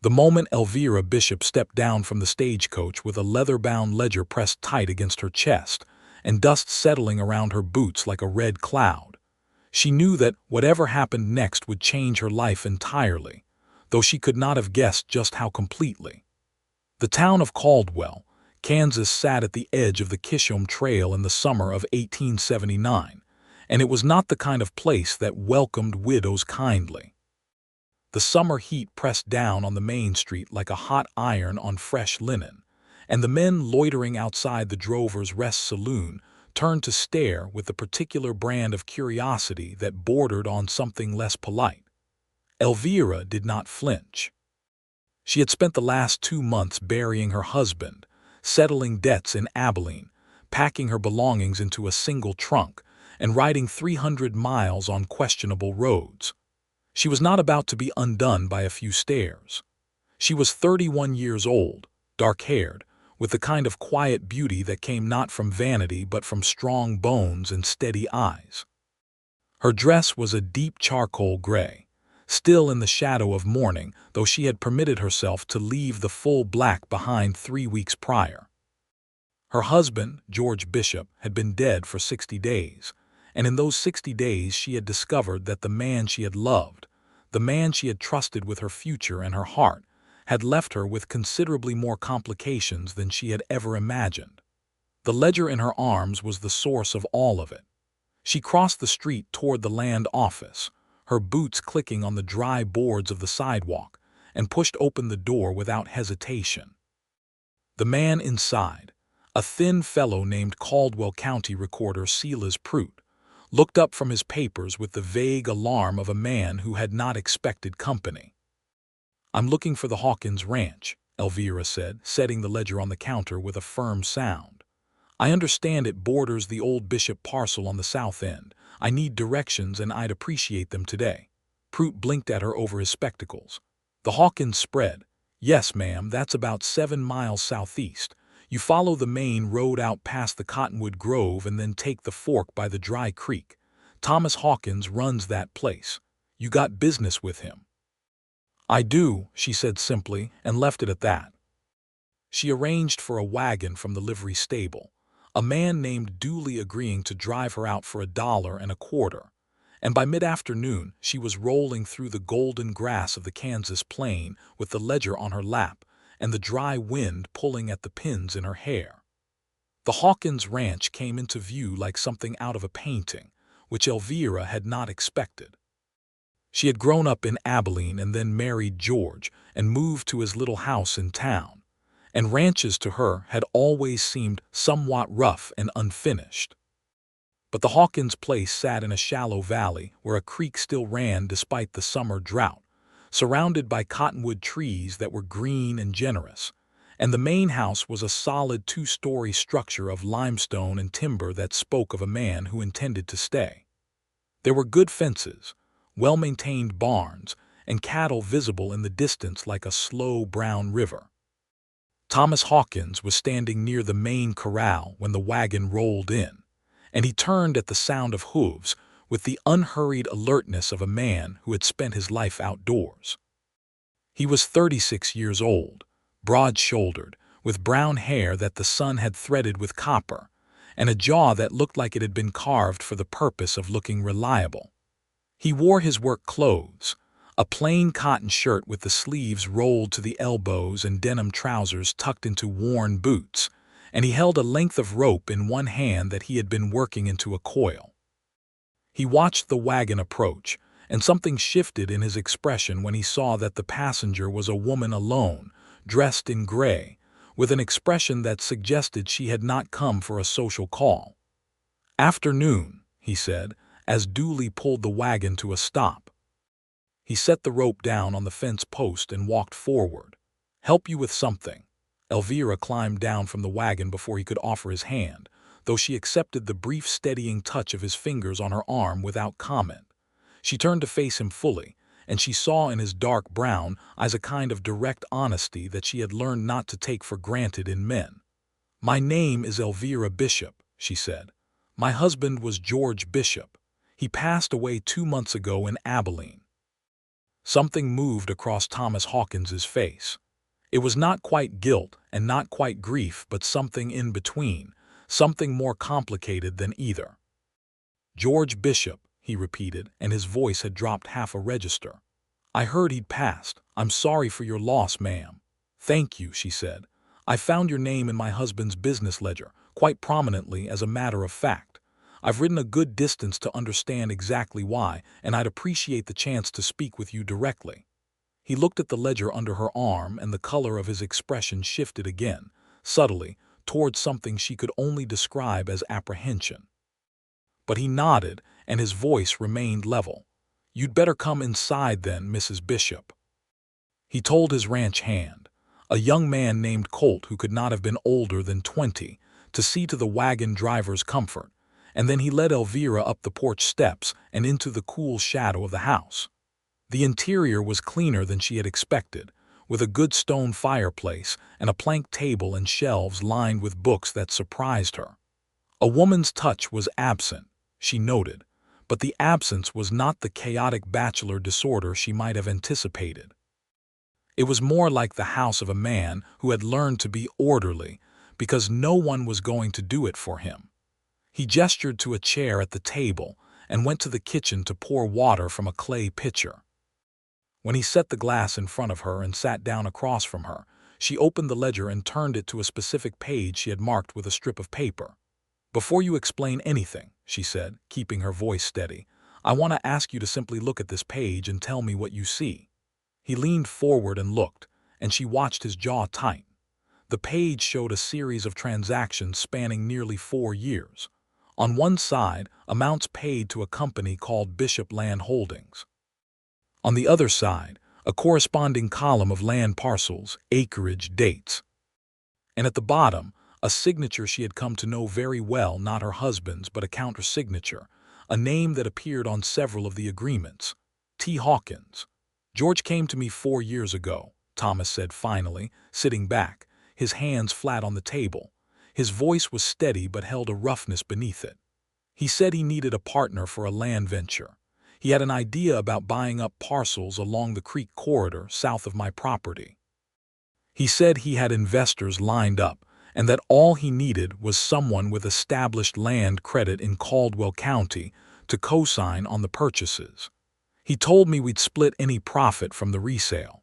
The moment Elvira Bishop stepped down from the stagecoach with a leather-bound ledger pressed tight against her chest and dust settling around her boots like a red cloud, she knew that whatever happened next would change her life entirely, though she could not have guessed just how completely. The town of Caldwell, Kansas sat at the edge of the Kishom Trail in the summer of 1879, and it was not the kind of place that welcomed widows kindly. The summer heat pressed down on the main street like a hot iron on fresh linen, and the men loitering outside the Drover's Rest Saloon turned to stare with the particular brand of curiosity that bordered on something less polite. Elvira did not flinch. She had spent the last 2 months burying her husband, settling debts in Abilene, packing her belongings into a single trunk, and riding 300 miles on questionable roads. She was not about to be undone by a few stares. She was 31 years old, dark-haired, with the kind of quiet beauty that came not from vanity but from strong bones and steady eyes. Her dress was a deep charcoal gray, still in the shadow of mourning, though she had permitted herself to leave the full black behind 3 weeks prior. Her husband, George Bishop, had been dead for 60 days, and in those 60 days she had discovered that the man she had loved, the man she had trusted with her future and her heart, had left her with considerably more complications than she had ever imagined. The ledger in her arms was the source of all of it. She crossed the street toward the land office, her boots clicking on the dry boards of the sidewalk, and pushed open the door without hesitation. The man inside, a thin fellow named Caldwell County Recorder Silas Prout, looked up from his papers with the vague alarm of a man who had not expected company. "I'm looking for the Hawkins ranch," Elvira said, setting the ledger on the counter with a firm sound. "I understand it borders the old Bishop parcel on the south end. I need directions and I'd appreciate them today." Prout blinked at her over his spectacles. "The Hawkins spread. Yes, ma'am, that's about 7 miles southeast. You follow the main road out past the Cottonwood Grove and then take the fork by the Dry Creek. Thomas Hawkins runs that place. You got business with him." "I do," she said simply, and left it at that. She arranged for a wagon from the livery stable, a man named Dooley agreeing to drive her out for $1.25, and by mid-afternoon she was rolling through the golden grass of the Kansas plain with the ledger on her lap and the dry wind pulling at the pins in her hair. The Hawkins ranch came into view like something out of a painting, which Elvira had not expected. She had grown up in Abilene and then married George and moved to his little house in town, and ranches to her had always seemed somewhat rough and unfinished. But the Hawkins place sat in a shallow valley where a creek still ran despite the summer drought, surrounded by cottonwood trees that were green and generous, and the main house was a solid 2-story structure of limestone and timber that spoke of a man who intended to stay. There were good fences, well-maintained barns, and cattle visible in the distance like a slow brown river. Thomas Hawkins was standing near the main corral when the wagon rolled in, and he turned at the sound of hooves with the unhurried alertness of a man who had spent his life outdoors. He was 36 years old, broad-shouldered, with brown hair that the sun had threaded with copper, and a jaw that looked like it had been carved for the purpose of looking reliable. He wore his work clothes, a plain cotton shirt with the sleeves rolled to the elbows and denim trousers tucked into worn boots, and he held a length of rope in one hand that he had been working into a coil. He watched the wagon approach, and something shifted in his expression when he saw that the passenger was a woman alone, dressed in gray, with an expression that suggested she had not come for a social call. "Afternoon," he said, as Dooley pulled the wagon to a stop. He set the rope down on the fence post and walked forward. "Help you with something." Elvira climbed down from the wagon before he could offer his hand, though she accepted the brief steadying touch of his fingers on her arm without comment. She turned to face him fully, and she saw in his dark brown eyes a kind of direct honesty that she had learned not to take for granted in men. "My name is Elvira Bishop," she said. "My husband was George Bishop. He passed away 2 months ago in Abilene." Something moved across Thomas Hawkins's face. It was not quite guilt and not quite grief, but something in between, something more complicated than either. "George Bishop," he repeated, and his voice had dropped half a register. "I heard he'd passed. I'm sorry for your loss, ma'am." "Thank you," she said. "I found your name in my husband's business ledger, quite prominently as a matter of fact. I've ridden a good distance to understand exactly why, and I'd appreciate the chance to speak with you directly." He looked at the ledger under her arm, and the color of his expression shifted again, subtly, towards something she could only describe as apprehension. But he nodded, and his voice remained level. "You'd better come inside then, Mrs. Bishop." He told his ranch hand, a young man named Colt who could not have been older than 20, to see to the wagon driver's comfort, and then he led Elvira up the porch steps and into the cool shadow of the house. The interior was cleaner than she had expected, with a good stone fireplace and a plank table and shelves lined with books that surprised her. A woman's touch was absent, she noted, but the absence was not the chaotic bachelor disorder she might have anticipated. It was more like the house of a man who had learned to be orderly because no one was going to do it for him. He gestured to a chair at the table and went to the kitchen to pour water from a clay pitcher. When he set the glass in front of her and sat down across from her, she opened the ledger and turned it to a specific page she had marked with a strip of paper. "Before you explain anything," she said, keeping her voice steady, "I want to ask you to simply look at this page and tell me what you see." He leaned forward and looked, and she watched his jaw tighten. The page showed a series of transactions spanning nearly 4 years. On one side, amounts paid to a company called Bishop Land Holdings. On the other side, a corresponding column of land parcels, acreage, dates. And at the bottom, a signature she had come to know very well, not her husband's, but a counter-signature, a name that appeared on several of the agreements. T. Hawkins. "George came to me 4 years ago," Thomas said finally, sitting back, his hands flat on the table. His voice was steady but held a roughness beneath it. "He said he needed a partner for a land venture. He had an idea about buying up parcels along the creek corridor south of my property. He said he had investors lined up and that all he needed was someone with established land credit in Caldwell County to co-sign on the purchases. He told me we'd split any profit from the resale."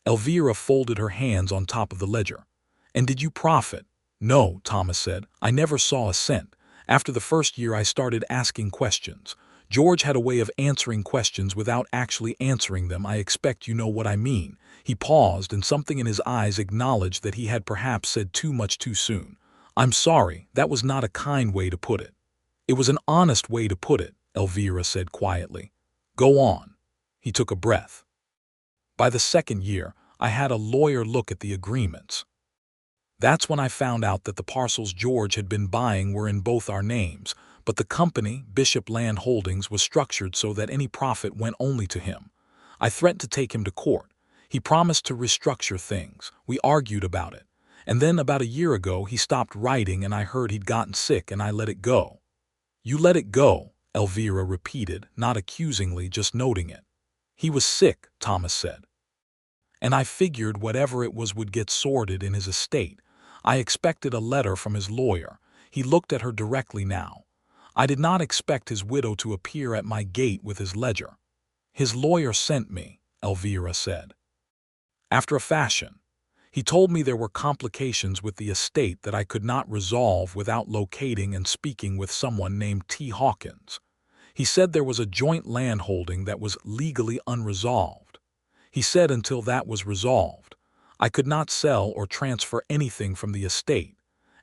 Elvira folded her hands on top of the ledger. "And did you profit?" "No," Thomas said. "I never saw a cent. After the first year I started asking questions. George had a way of answering questions without actually answering them. I expect you know what I mean." He paused, and something in his eyes acknowledged that he had perhaps said too much too soon. "I'm sorry, that was not a kind way to put it." "It was an honest way to put it," Elvira said quietly. "Go on." He took a breath. "By the second year, I had a lawyer look at the agreements. That's when I found out that the parcels George had been buying were in both our names, but the company, Bishop Land Holdings, was structured so that any profit went only to him. I threatened to take him to court. He promised to restructure things. We argued about it. And then about a year ago he stopped writing and I heard he'd gotten sick and I let it go." "You let it go," Elvira repeated, not accusingly, just noting it. "He was sick," Thomas said. "And I figured whatever it was would get sorted in his estate. I expected a letter from his lawyer." He looked at her directly now. "I did not expect his widow to appear at my gate with his ledger." "His lawyer sent me," Elvira said. "After a fashion. He told me there were complications with the estate that I could not resolve without locating and speaking with someone named T. Hawkins. He said there was a joint land holding that was legally unresolved. He said until that was resolved, I could not sell or transfer anything from the estate,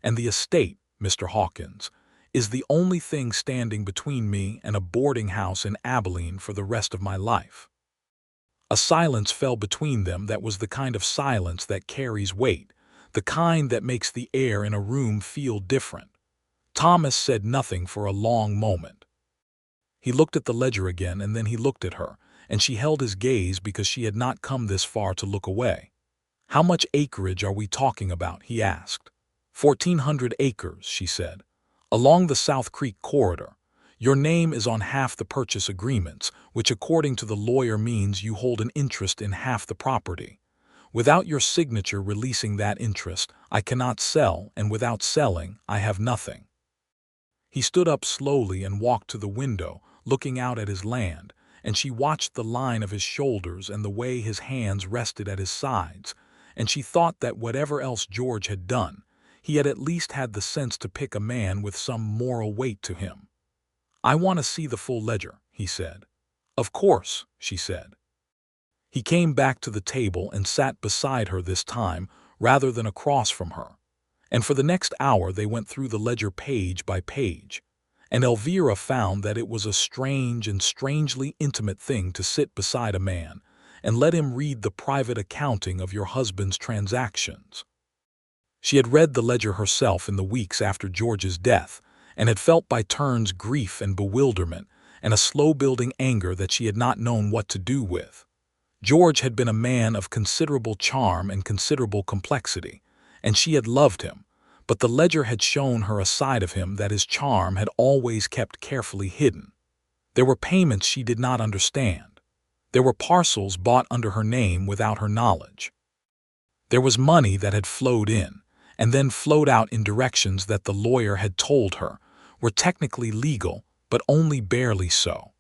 and the estate, Mr. Hawkins, is the only thing standing between me and a boarding house in Abilene for the rest of my life." A silence fell between them that was the kind of silence that carries weight, the kind that makes the air in a room feel different. Thomas said nothing for a long moment. He looked at the ledger again, and then he looked at her, and she held his gaze because she had not come this far to look away. "How much acreage are we talking about?" he asked. 1,400 acres, she said. "Along the South Creek corridor. Your name is on half the purchase agreements, which according to the lawyer means you hold an interest in half the property. Without your signature releasing that interest, I cannot sell, and without selling, I have nothing." He stood up slowly and walked to the window, looking out at his land, and she watched the line of his shoulders and the way his hands rested at his sides, and she thought that whatever else George had done, he had at least had the sense to pick a man with some moral weight to him. "I want to see the full ledger," he said. "Of course," she said. He came back to the table and sat beside her this time, rather than across from her. And for the next hour they went through the ledger page by page. And Elvira found that it was a strange and strangely intimate thing to sit beside a man and let him read the private accounting of your husband's transactions. She had read the ledger herself in the weeks after George's death, and had felt by turns grief and bewilderment and a slow-building anger that she had not known what to do with. George had been a man of considerable charm and considerable complexity, and she had loved him, but the ledger had shown her a side of him that his charm had always kept carefully hidden. There were payments she did not understand. There were parcels bought under her name without her knowledge. There was money that had flowed in, and then flowed out in directions that the lawyer had told her were technically legal, but only barely so.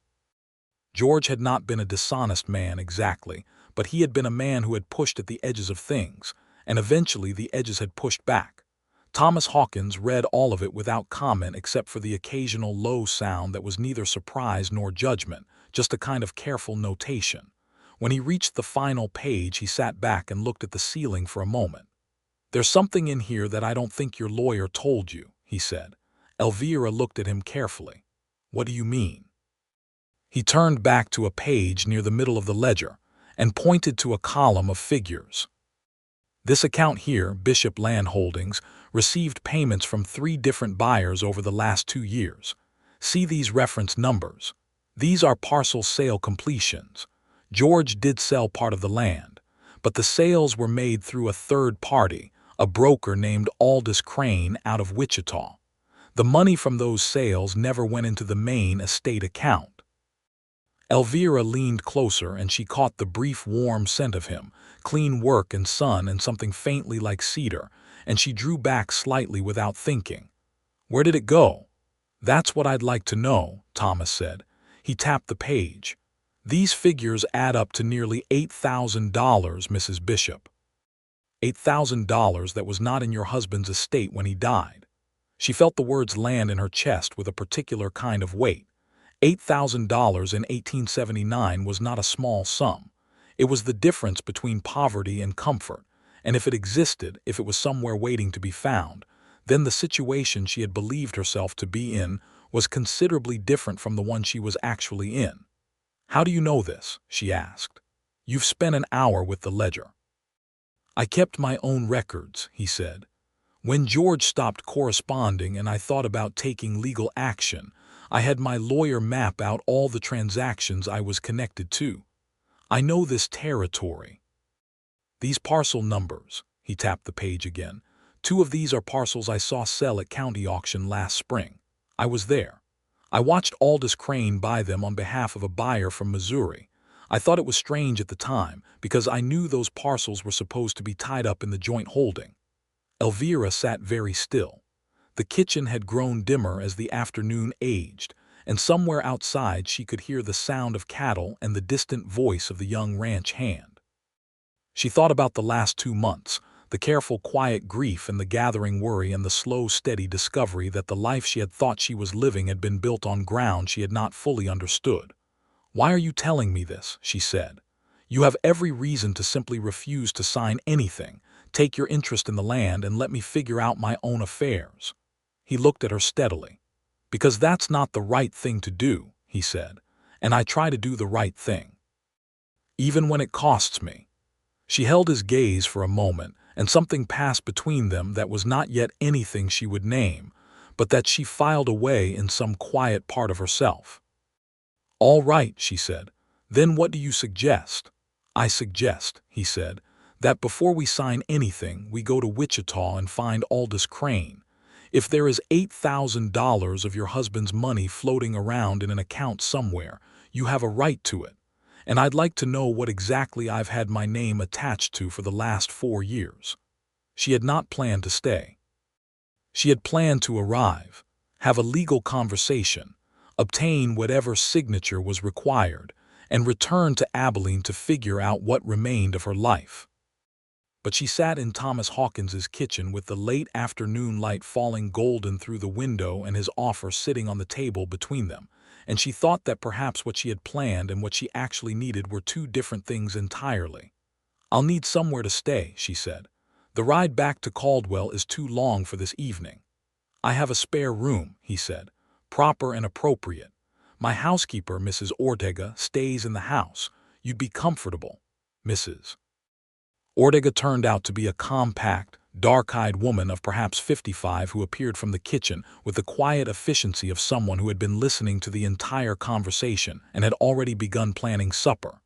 George had not been a dishonest man exactly, but he had been a man who had pushed at the edges of things, and eventually the edges had pushed back. Thomas Hawkins read all of it without comment except for the occasional low sound that was neither surprise nor judgment, just a kind of careful notation. When he reached the final page, he sat back and looked at the ceiling for a moment. "There's something in here that I don't think your lawyer told you," he said. Elvira looked at him carefully. "What do you mean?" He turned back to a page near the middle of the ledger and pointed to a column of figures. "This account here, Bishop Land Holdings, received payments from 3 different buyers over the last 2 years. See these reference numbers. These are parcel sale completions. George did sell part of the land, but the sales were made through a third party, a broker named Aldous Crane out of Wichita. The money from those sales never went into the main estate account." Elvira leaned closer and she caught the brief warm scent of him, clean work and sun and something faintly like cedar, and she drew back slightly without thinking. "Where did it go?" "That's what I'd like to know," Thomas said. He tapped the page. "These figures add up to nearly $8,000, Mrs. Bishop. $8,000 that was not in your husband's estate when he died." She felt the words land in her chest with a particular kind of weight. $8,000 in 1879 was not a small sum. It was the difference between poverty and comfort, and if it existed, if it was somewhere waiting to be found, then the situation she had believed herself to be in was considerably different from the one she was actually in. "How do you know this?" she asked. "You've spent an hour with the ledger." "I kept my own records," he said. "When George stopped corresponding and I thought about taking legal action, I had my lawyer map out all the transactions I was connected to. I know this territory. These parcel numbers," he tapped the page again. "2 of these are parcels I saw sell at county auction last spring. I was there. I watched Aldous Crane buy them on behalf of a buyer from Missouri. I thought it was strange at the time because I knew those parcels were supposed to be tied up in the joint holding." Elvira sat very still. The kitchen had grown dimmer as the afternoon aged, and somewhere outside she could hear the sound of cattle and the distant voice of the young ranch hand. She thought about the last 2 months, the careful quiet grief and the gathering worry and the slow steady discovery that the life she had thought she was living had been built on ground she had not fully understood. "Why are you telling me this?" she said. "You have every reason to simply refuse to sign anything, take your interest in the land and let me figure out my own affairs." He looked at her steadily. "Because that's not the right thing to do," he said, "and I try to do the right thing. Even when it costs me." She held his gaze for a moment, and something passed between them that was not yet anything she would name, but that she filed away in some quiet part of herself. "All right," she said. "Then what do you suggest?" "I suggest," he said, "that before we sign anything, we go to Wichita and find Aldous Crane. If there is $8,000 of your husband's money floating around in an account somewhere, you have a right to it, and I'd like to know what exactly I've had my name attached to for the last 4 years." She had not planned to stay. She had planned to arrive, have a legal conversation, obtain whatever signature was required, and return to Abilene to figure out what remained of her life. But she sat in Thomas Hawkins's kitchen with the late afternoon light falling golden through the window and his offer sitting on the table between them, and she thought that perhaps what she had planned and what she actually needed were two different things entirely. "I'll need somewhere to stay," she said. "The ride back to Caldwell is too long for this evening." "I have a spare room," he said, "proper and appropriate. My housekeeper, Mrs. Ortega, stays in the house. You'd be comfortable." Mrs. Ortega turned out to be a compact, dark-eyed woman of perhaps 55 who appeared from the kitchen with the quiet efficiency of someone who had been listening to the entire conversation and had already begun planning supper.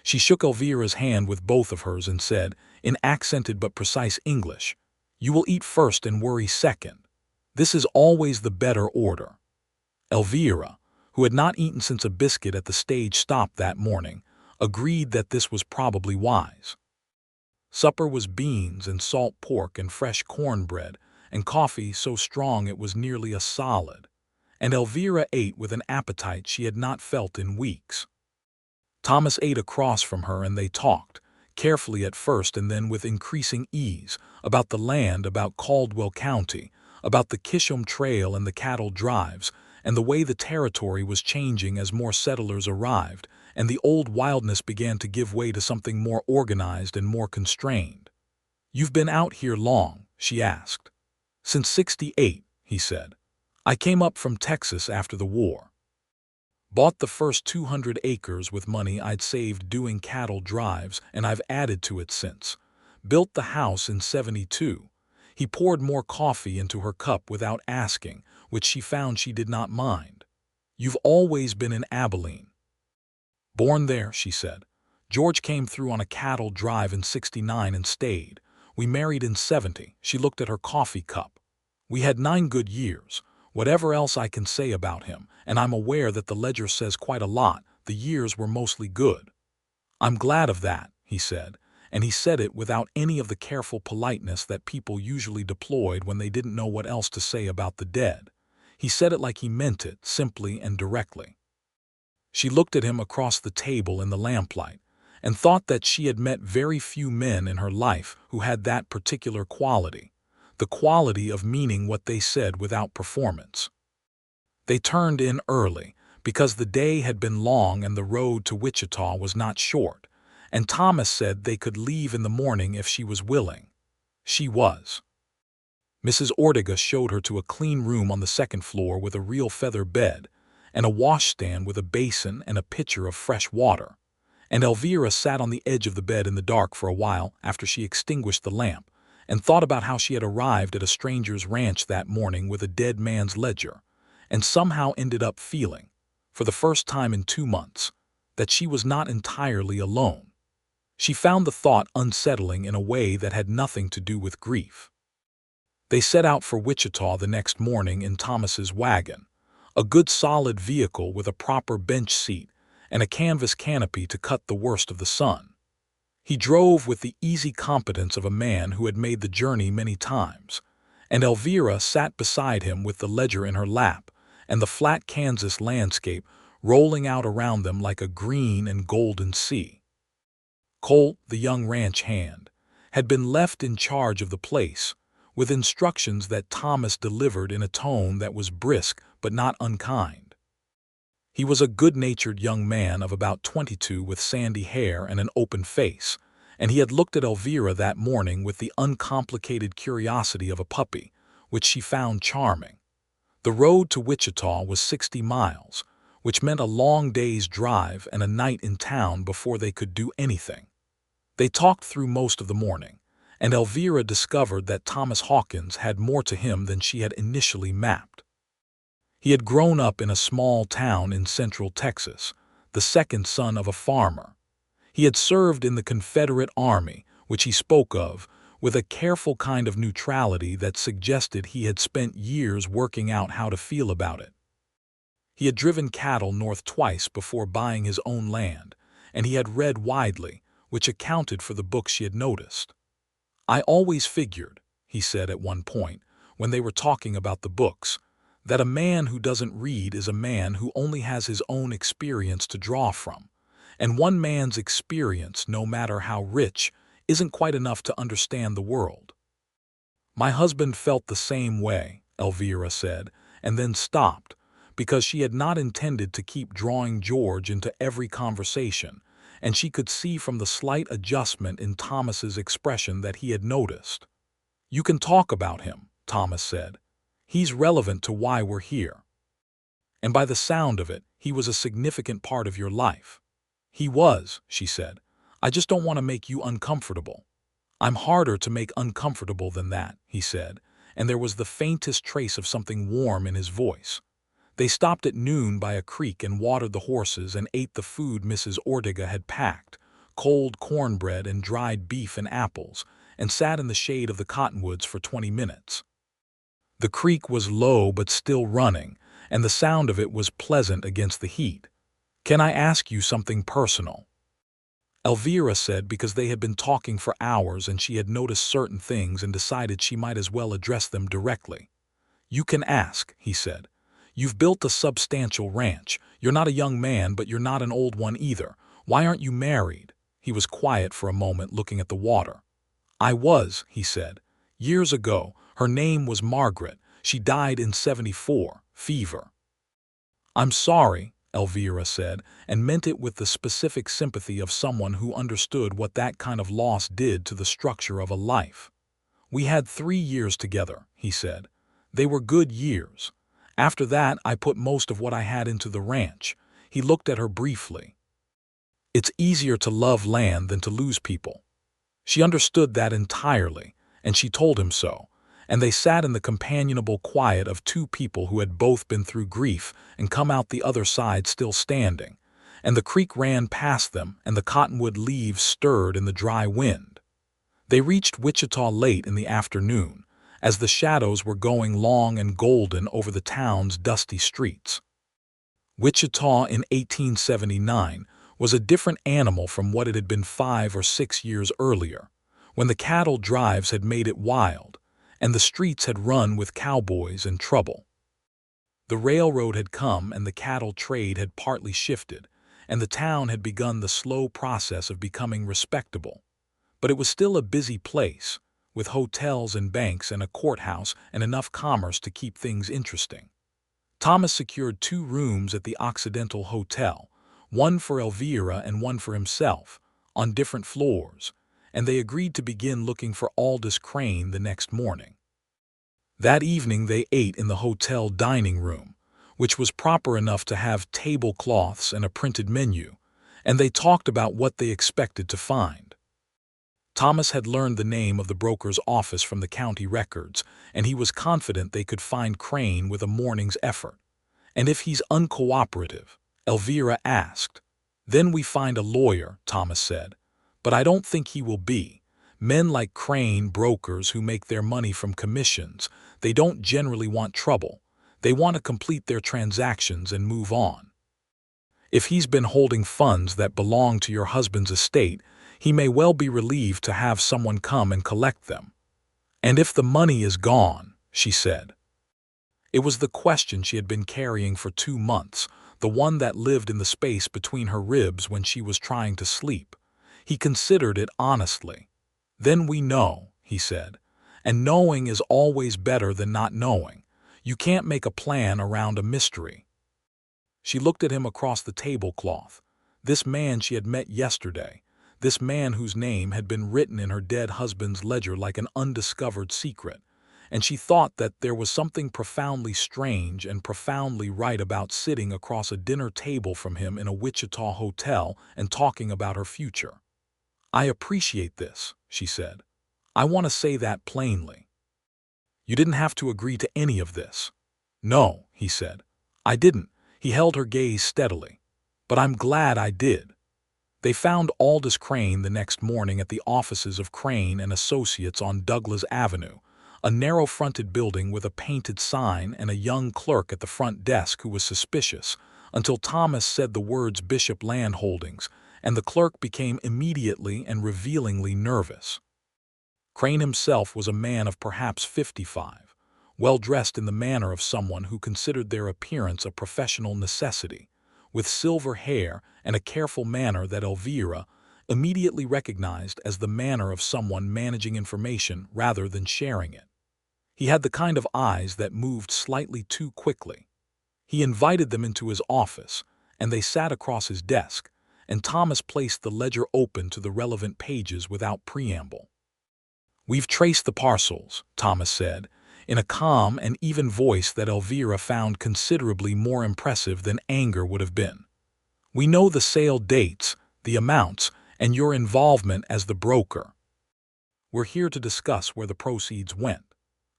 She shook Elvira's hand with both of hers and said, in accented but precise English, "You will eat first and worry second. This is always the better order." Elvira, who had not eaten since a biscuit at the stage stop that morning, agreed that this was probably wise. Supper was beans and salt pork and fresh cornbread, and coffee so strong it was nearly a solid, and Elvira ate with an appetite she had not felt in weeks. Thomas ate across from her and they talked, carefully at first and then with increasing ease, about the land, about Caldwell County, about the Kishom Trail and the cattle drives, and the way the territory was changing as more settlers arrived, and the old wildness began to give way to something more organized and more constrained. "You've been out here long?" she asked. "Since '68, he said. "I came up from Texas after the war. Bought the first 200 acres with money I'd saved doing cattle drives, and I've added to it since. Built the house in '72. He poured more coffee into her cup without asking, which she found she did not mind. "You've always been in Abilene?" "Born there," she said. "George came through on a cattle drive in '69 and stayed. We married in '70. She looked at her coffee cup. "We had 9 good years. Whatever else I can say about him, and I'm aware that the ledger says quite a lot, the years were mostly good." "I'm glad of that," he said, and he said it without any of the careful politeness that people usually deployed when they didn't know what else to say about the dead. He said it like he meant it, simply and directly. She looked at him across the table in the lamplight, and thought that she had met very few men in her life who had that particular quality, the quality of meaning what they said without performance. They turned in early, because the day had been long and the road to Wichita was not short, and Thomas said they could leave in the morning if she was willing. She was. Mrs. Ortega showed her to a clean room on the second floor with a real feather bed, and a washstand with a basin and a pitcher of fresh water, and Elvira sat on the edge of the bed in the dark for a while after she extinguished the lamp, and thought about how she had arrived at a stranger's ranch that morning with a dead man's ledger, and somehow ended up feeling, for the first time in 2 months, that she was not entirely alone. She found the thought unsettling in a way that had nothing to do with grief. They set out for Wichita the next morning in Thomas's wagon, a good solid vehicle with a proper bench seat and a canvas canopy to cut the worst of the sun. He drove with the easy competence of a man who had made the journey many times, and Elvira sat beside him with the ledger in her lap and the flat Kansas landscape rolling out around them like a green and golden sea. Colt, the young ranch hand, had been left in charge of the place, with instructions that Thomas delivered in a tone that was brisk but not unkind. He was a good-natured young man of about 22 with sandy hair and an open face, and he had looked at Elvira that morning with the uncomplicated curiosity of a puppy, which she found charming. The road to Wichita was 60 miles, which meant a long day's drive and a night in town before they could do anything. They talked through most of the morning, and Elvira discovered that Thomas Hawkins had more to him than she had initially mapped. He had grown up in a small town in central Texas, the second son of a farmer. He had served in the Confederate Army, which he spoke of, with a careful kind of neutrality that suggested he had spent years working out how to feel about it. He had driven cattle north twice before buying his own land, and he had read widely, which accounted for the books she had noticed. "I always figured," he said at one point, when they were talking about the books, "that a man who doesn't read is a man who only has his own experience to draw from, and one man's experience, no matter how rich, isn't quite enough to understand the world." "My husband felt the same way," Elvira said, and then stopped, because she had not intended to keep drawing George into every conversation, and she could see from the slight adjustment in Thomas's expression that he had noticed. "You can talk about him," Thomas said. "He's relevant to why we're here. And by the sound of it, he was a significant part of your life." "He was," she said. "I just don't want to make you uncomfortable." "I'm harder to make uncomfortable than that," he said, and there was the faintest trace of something warm in his voice. They stopped at noon by a creek and watered the horses and ate the food Mrs. Ortega had packed, cold cornbread and dried beef and apples, and sat in the shade of the cottonwoods for 20 minutes. The creek was low but still running, and the sound of it was pleasant against the heat. "Can I ask you something personal?" Elvira said, because they had been talking for hours and she had noticed certain things and decided she might as well address them directly. "You can ask," he said. "You've built a substantial ranch. You're not a young man, but you're not an old one either. Why aren't you married?" He was quiet for a moment, looking at the water. "I was," he said. "Years ago. Her name was Margaret. She died in '74, fever." "I'm sorry," Elvira said, and meant it with the specific sympathy of someone who understood what that kind of loss did to the structure of a life. "We had 3 years together," he said. "They were good years. After that, I put most of what I had into the ranch." He looked at her briefly. "It's easier to love land than to lose people." She understood that entirely, and she told him so, and they sat in the companionable quiet of two people who had both been through grief and come out the other side still standing, and the creek ran past them and the cottonwood leaves stirred in the dry wind. They reached Wichita late in the afternoon, as the shadows were going long and golden over the town's dusty streets. Wichita in 1879 was a different animal from what it had been 5 or 6 years earlier, when the cattle drives had made it wild, and the streets had run with cowboys and trouble. The railroad had come and the cattle trade had partly shifted, and the town had begun the slow process of becoming respectable. But it was still a busy place, with hotels and banks and a courthouse and enough commerce to keep things interesting. Thomas secured 2 rooms at the Occidental Hotel, one for Elvira and one for himself, on different floors, and they agreed to begin looking for Aldous Crane the next morning. That evening they ate in the hotel dining room, which was proper enough to have tablecloths and a printed menu, and they talked about what they expected to find. Thomas had learned the name of the broker's office from the county records, and he was confident they could find Crane with a morning's effort. "And if he's uncooperative?" Elvira asked. "Then we find a lawyer," Thomas said. "But I don't think he will be. Men like Crane, brokers who make their money from commissions, they don't generally want trouble. They want to complete their transactions and move on. If he's been holding funds that belong to your husband's estate, he may well be relieved to have someone come and collect them." "And if the money is gone?" she said. It was the question she had been carrying for 2 months, the one that lived in the space between her ribs when she was trying to sleep. He considered it honestly. "Then we know," he said. "And knowing is always better than not knowing. You can't make a plan around a mystery." She looked at him across the tablecloth. This man she had met yesterday, this man whose name had been written in her dead husband's ledger like an undiscovered secret, and she thought that there was something profoundly strange and profoundly right about sitting across a dinner table from him in a Wichita hotel and talking about her future. "I appreciate this," she said. "I want to say that plainly. You didn't have to agree to any of this." "No," he said. "I didn't." He held her gaze steadily. "But I'm glad I did." They found Aldous Crane the next morning at the offices of Crane and Associates on Douglas Avenue, a narrow-fronted building with a painted sign and a young clerk at the front desk who was suspicious, until Thomas said the words Bishop Land Holdings, and the clerk became immediately and revealingly nervous. Crane himself was a man of perhaps 55, well-dressed in the manner of someone who considered their appearance a professional necessity, with silver hair and a careful manner that Elvira immediately recognized as the manner of someone managing information rather than sharing it. He had the kind of eyes that moved slightly too quickly. He invited them into his office, and they sat across his desk, and Thomas placed the ledger open to the relevant pages without preamble. "We've traced the parcels," Thomas said, in a calm and even voice that Elvira found considerably more impressive than anger would have been. "We know the sale dates, the amounts, and your involvement as the broker. We're here to discuss where the proceeds went."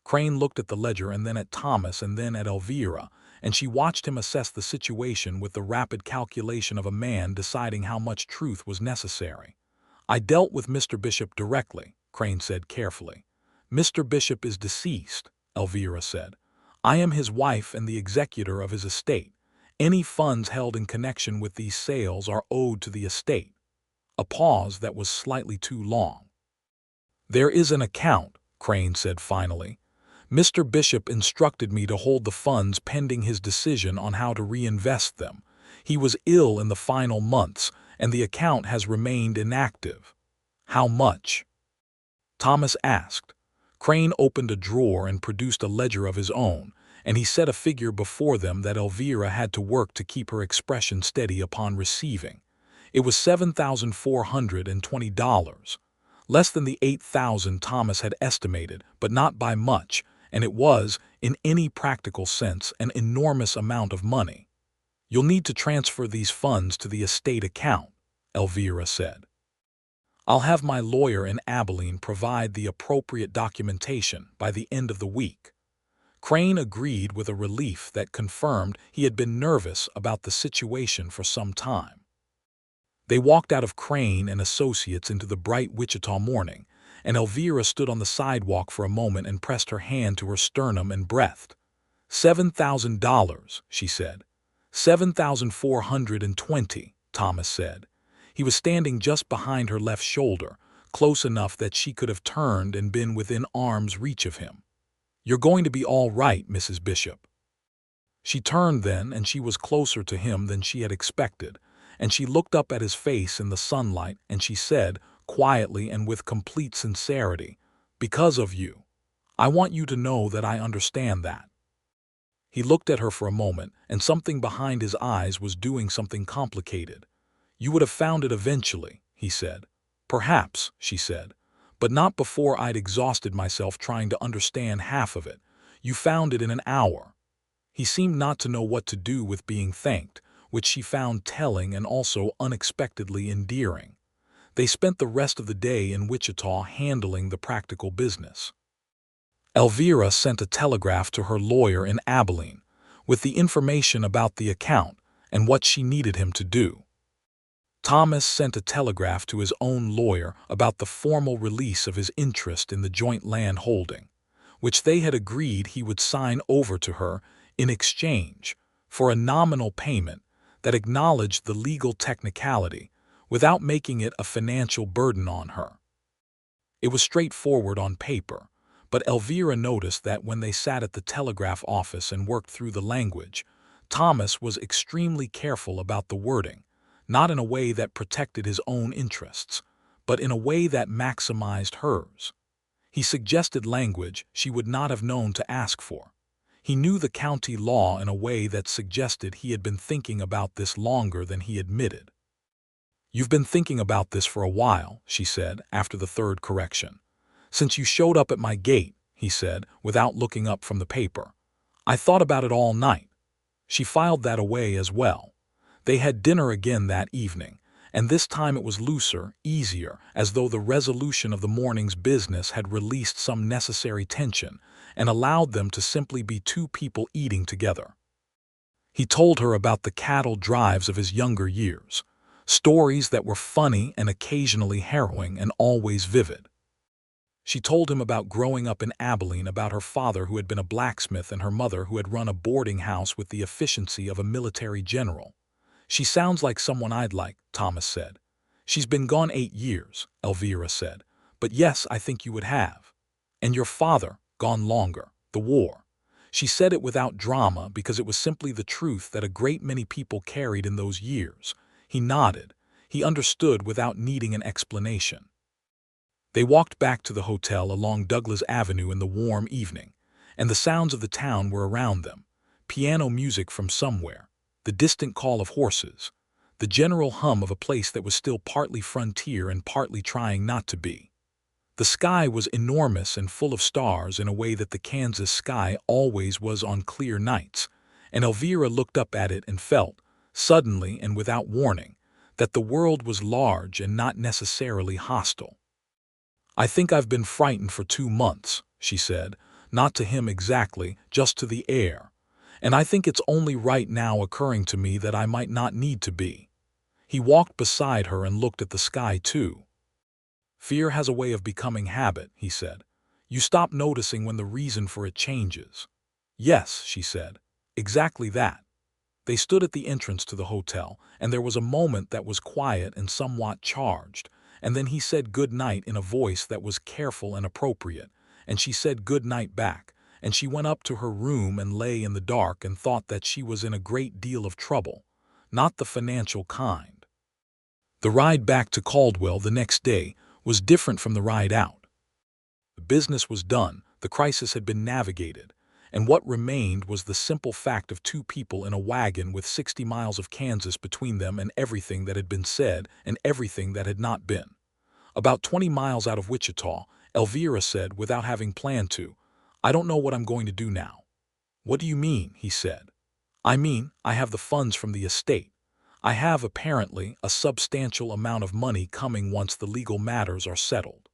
Crane looked at the ledger and then at Thomas and then at Elvira, and she watched him assess the situation with the rapid calculation of a man deciding how much truth was necessary. "I dealt with Mr. Bishop directly," Crane said carefully. "Mr. Bishop is deceased," Elvira said. "I am his wife and the executor of his estate. Any funds held in connection with these sales are owed to the estate." A pause that was slightly too long. "There is an account," Crane said finally. "Mr. Bishop instructed me to hold the funds pending his decision on how to reinvest them. He was ill in the final months, and the account has remained inactive." "How much?" Thomas asked. Crane opened a drawer and produced a ledger of his own, and he set a figure before them that Elvira had to work to keep her expression steady upon receiving. It was $7,420, less than the $8,000 Thomas had estimated, but not by much, and it was, in any practical sense, an enormous amount of money. "You'll need to transfer these funds to the estate account," Elvira said. "I'll have my lawyer in Abilene provide the appropriate documentation by the end of the week." Crane agreed with a relief that confirmed he had been nervous about the situation for some time. They walked out of Crane and Associates into the bright Wichita morning, and Elvira stood on the sidewalk for a moment and pressed her hand to her sternum and breathed. $7,000, she said. $7,420, Thomas said. He was standing just behind her left shoulder, close enough that she could have turned and been within arm's reach of him. "You're going to be all right, Mrs. Bishop." She turned then, and she was closer to him than she had expected, and she looked up at his face in the sunlight, and she said, quietly and with complete sincerity, "Because of you. I want you to know that I understand that." He looked at her for a moment, and something behind his eyes was doing something complicated. "You would have found it eventually," he said. "Perhaps," she said, "but not before I'd exhausted myself trying to understand half of it. You found it in an hour." He seemed not to know what to do with being thanked, which she found telling and also unexpectedly endearing. They spent the rest of the day in Wichita handling the practical business. Elvira sent a telegraph to her lawyer in Abilene with the information about the account and what she needed him to do. Thomas sent a telegraph to his own lawyer about the formal release of his interest in the joint land holding, which they had agreed he would sign over to her in exchange for a nominal payment that acknowledged the legal technicality without making it a financial burden on her. It was straightforward on paper, but Elvira noticed that when they sat at the telegraph office and worked through the language, Thomas was extremely careful about the wording, not in a way that protected his own interests, but in a way that maximized hers. He suggested language she would not have known to ask for. He knew the county law in a way that suggested he had been thinking about this longer than he admitted. "You've been thinking about this for a while," she said, after the third correction. "Since you showed up at my gate," he said, without looking up from the paper. "I thought about it all night." She filed that away as well. They had dinner again that evening, and this time it was looser, easier, as though the resolution of the morning's business had released some necessary tension and allowed them to simply be two people eating together. He told her about the cattle drives of his younger years, Stories that were funny and occasionally harrowing and always vivid. She told him about growing up in Abilene, about her father who had been a blacksmith and her mother who had run a boarding house with the efficiency of a military general. "She sounds like someone I'd like," Thomas said. "She's been gone 8 years, Elvira said. "But yes, I think you would have." "And your father, gone longer, the war." She said it without drama because it was simply the truth that a great many people carried in those years. He nodded. He understood without needing an explanation. They walked back to the hotel along Douglas Avenue in the warm evening, and the sounds of the town were around them. Piano music from somewhere, the distant call of horses, the general hum of a place that was still partly frontier and partly trying not to be. The sky was enormous and full of stars in a way that the Kansas sky always was on clear nights, and Elvira looked up at it and felt, suddenly and without warning, that the world was large and not necessarily hostile. "I think I've been frightened for 2 months," she said, not to him exactly, just to the air. "And I think it's only right now occurring to me that I might not need to be." He walked beside her and looked at the sky too. "Fear has a way of becoming habit," he said. "You stop noticing when the reason for it changes." "Yes," she said, "exactly that." They stood at the entrance to the hotel, and there was a moment that was quiet and somewhat charged, and then he said good night in a voice that was careful and appropriate, and she said good night back, and she went up to her room and lay in the dark and thought that she was in a great deal of trouble, not the financial kind. The ride back to Caldwell the next day was different from the ride out. The business was done, the crisis had been navigated, and what remained was the simple fact of 2 people in a wagon with 60 miles of Kansas between them and everything that had been said and everything that had not been. About 20 miles out of Wichita, Elvira said, without having planned to, "I don't know what I'm going to do now." "What do you mean?" he said. "I mean, I have the funds from the estate. I have, apparently, a substantial amount of money coming once the legal matters are settled.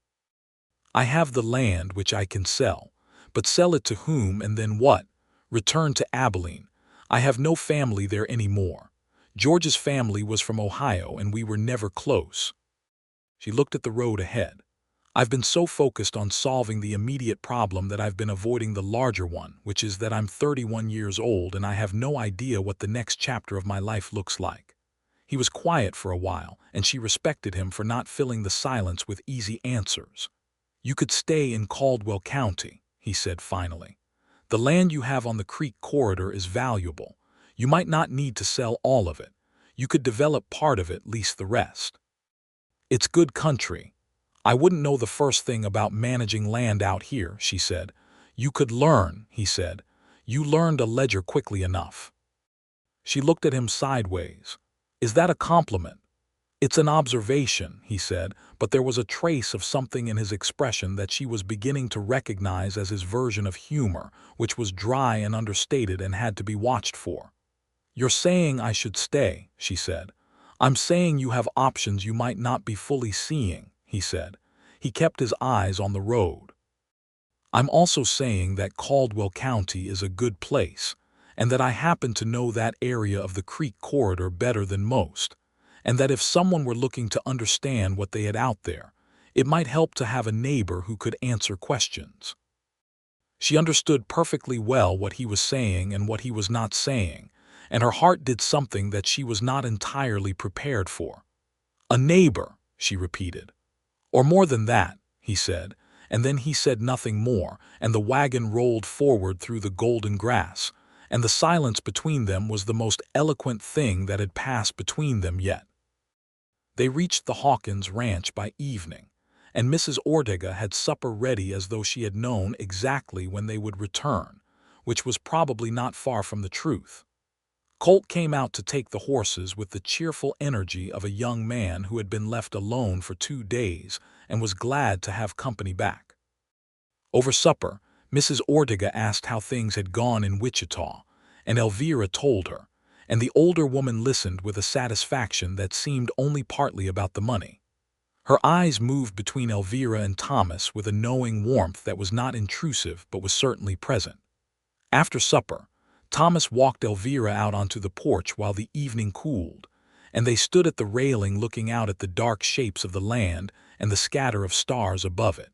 I have the land which I can sell, but sell it to whom and then what? Return to Abilene. I have no family there any more. George's family was from Ohio and we were never close." She looked at the road ahead. "I've been so focused on solving the immediate problem that I've been avoiding the larger one, which is that I'm 31 years old and I have no idea what the next chapter of my life looks like." He was quiet for a while, and she respected him for not filling the silence with easy answers. "You could stay in Caldwell County," he said finally. "The land you have on the creek corridor is valuable. You might not need to sell all of it. You could develop part of it, lease the rest. It's good country. I wouldn't know the first thing about managing land out here," she said. "You could learn," he said. "You learned a ledger quickly enough." She looked at him sideways. "Is that a compliment?" "It's an observation," he said, but there was a trace of something in his expression that she was beginning to recognize as his version of humor, which was dry and understated and had to be watched for. "You're saying I should stay," she said. "I'm saying you have options you might not be fully seeing," he said. He kept his eyes on the road. "I'm also saying that Caldwell County is a good place, and that I happen to know that area of the creek corridor better than most, and that if someone were looking to understand what they had out there, it might help to have a neighbor who could answer questions." She understood perfectly well what he was saying and what he was not saying, and her heart did something that she was not entirely prepared for. "A neighbor," she repeated. "Or more than that," he said, and then he said nothing more, and the wagon rolled forward through the golden grass, and the silence between them was the most eloquent thing that had passed between them yet. They reached the Hawkins ranch by evening, and Mrs. Ortega had supper ready as though she had known exactly when they would return, which was probably not far from the truth. Colt came out to take the horses with the cheerful energy of a young man who had been left alone for 2 days and was glad to have company back. Over supper, Mrs. Ortega asked how things had gone in Wichita, and Elvira told her, and the older woman listened with a satisfaction that seemed only partly about the money. Her eyes moved between Elvira and Thomas with a knowing warmth that was not intrusive but was certainly present. After supper, Thomas walked Elvira out onto the porch while the evening cooled, and they stood at the railing looking out at the dark shapes of the land and the scatter of stars above it.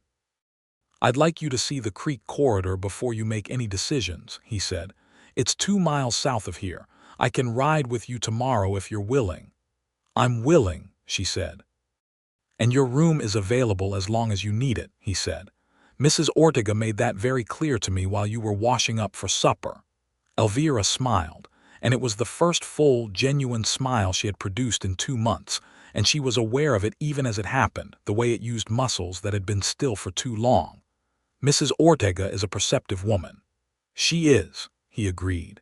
"I'd like you to see the creek corridor before you make any decisions," he said. "It's 2 miles south of here. I can ride with you tomorrow if you're willing." "I'm willing," she said. "And your room is available as long as you need it," he said. "Mrs. Ortega made that very clear to me while you were washing up for supper." Elvira smiled, and it was the first full, genuine smile she had produced in 2 months, and she was aware of it even as it happened, the way it used muscles that had been still for too long. "Mrs. Ortega is a perceptive woman." "She is," he agreed.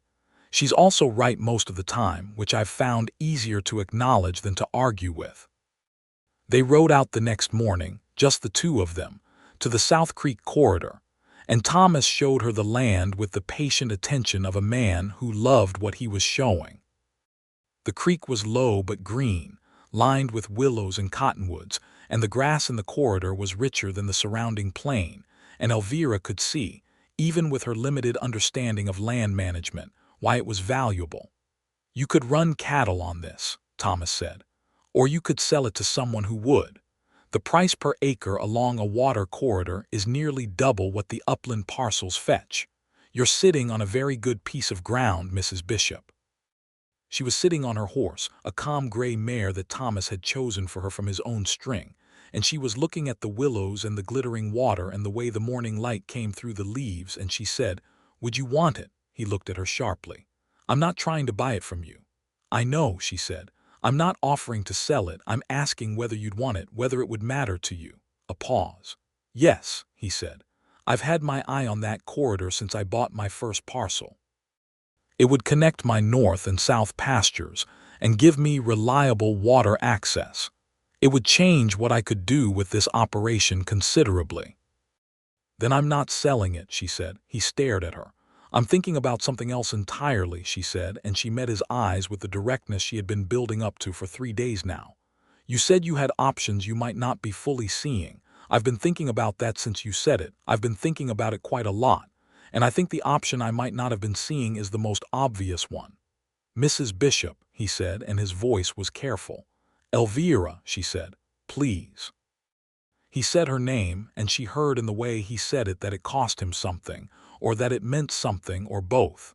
"She's also right most of the time, which I've found easier to acknowledge than to argue with." They rode out the next morning, just the two of them, to the South Creek corridor, and Thomas showed her the land with the patient attention of a man who loved what he was showing. The creek was low but green, lined with willows and cottonwoods, and the grass in the corridor was richer than the surrounding plain, and Elvira could see, even with her limited understanding of land management, why it was valuable. "You could run cattle on this," Thomas said, "or you could sell it to someone who would. The price per acre along a water corridor is nearly double what the upland parcels fetch. You're sitting on a very good piece of ground, Mrs. Bishop." She was sitting on her horse, a calm gray mare that Thomas had chosen for her from his own string, and she was looking at the willows and the glittering water and the way the morning light came through the leaves, and she said, "Would you want it?" He looked at her sharply. "I'm not trying to buy it from you." "I know," she said. "I'm not offering to sell it. I'm asking whether you'd want it, whether it would matter to you." A pause. "Yes," he said. "I've had my eye on that corridor since I bought my first parcel. It would connect my north and south pastures and give me reliable water access. It would change what I could do with this operation considerably." "Then I'm not selling it," she said. He stared at her. "I'm thinking about something else entirely," she said, and she met his eyes with the directness she had been building up to for 3 days now. "You said you had options you might not be fully seeing. I've been thinking about that since you said it. I've been thinking about it quite a lot, and I think the option I might not have been seeing is the most obvious one." "Mrs. Bishop," he said, and his voice was careful. "Elvira," she said, "please." He said her name, and she heard in the way he said it that it cost him something, or that it meant something, or both.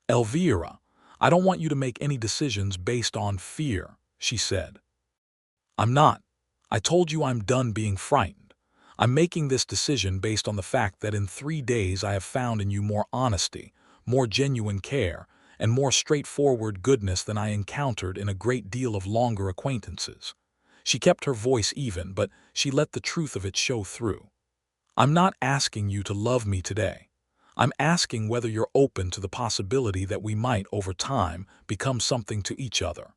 "Elvira, I don't want you to make any decisions based on fear," she said. "I'm not. I told you I'm done being frightened. I'm making this decision based on the fact that in 3 days I have found in you more honesty, more genuine care, and more straightforward goodness than I encountered in a great deal of longer acquaintances." She kept her voice even, but she let the truth of it show through. "I'm not asking you to love me today. I'm asking whether you're open to the possibility that we might, over time, become something to each other.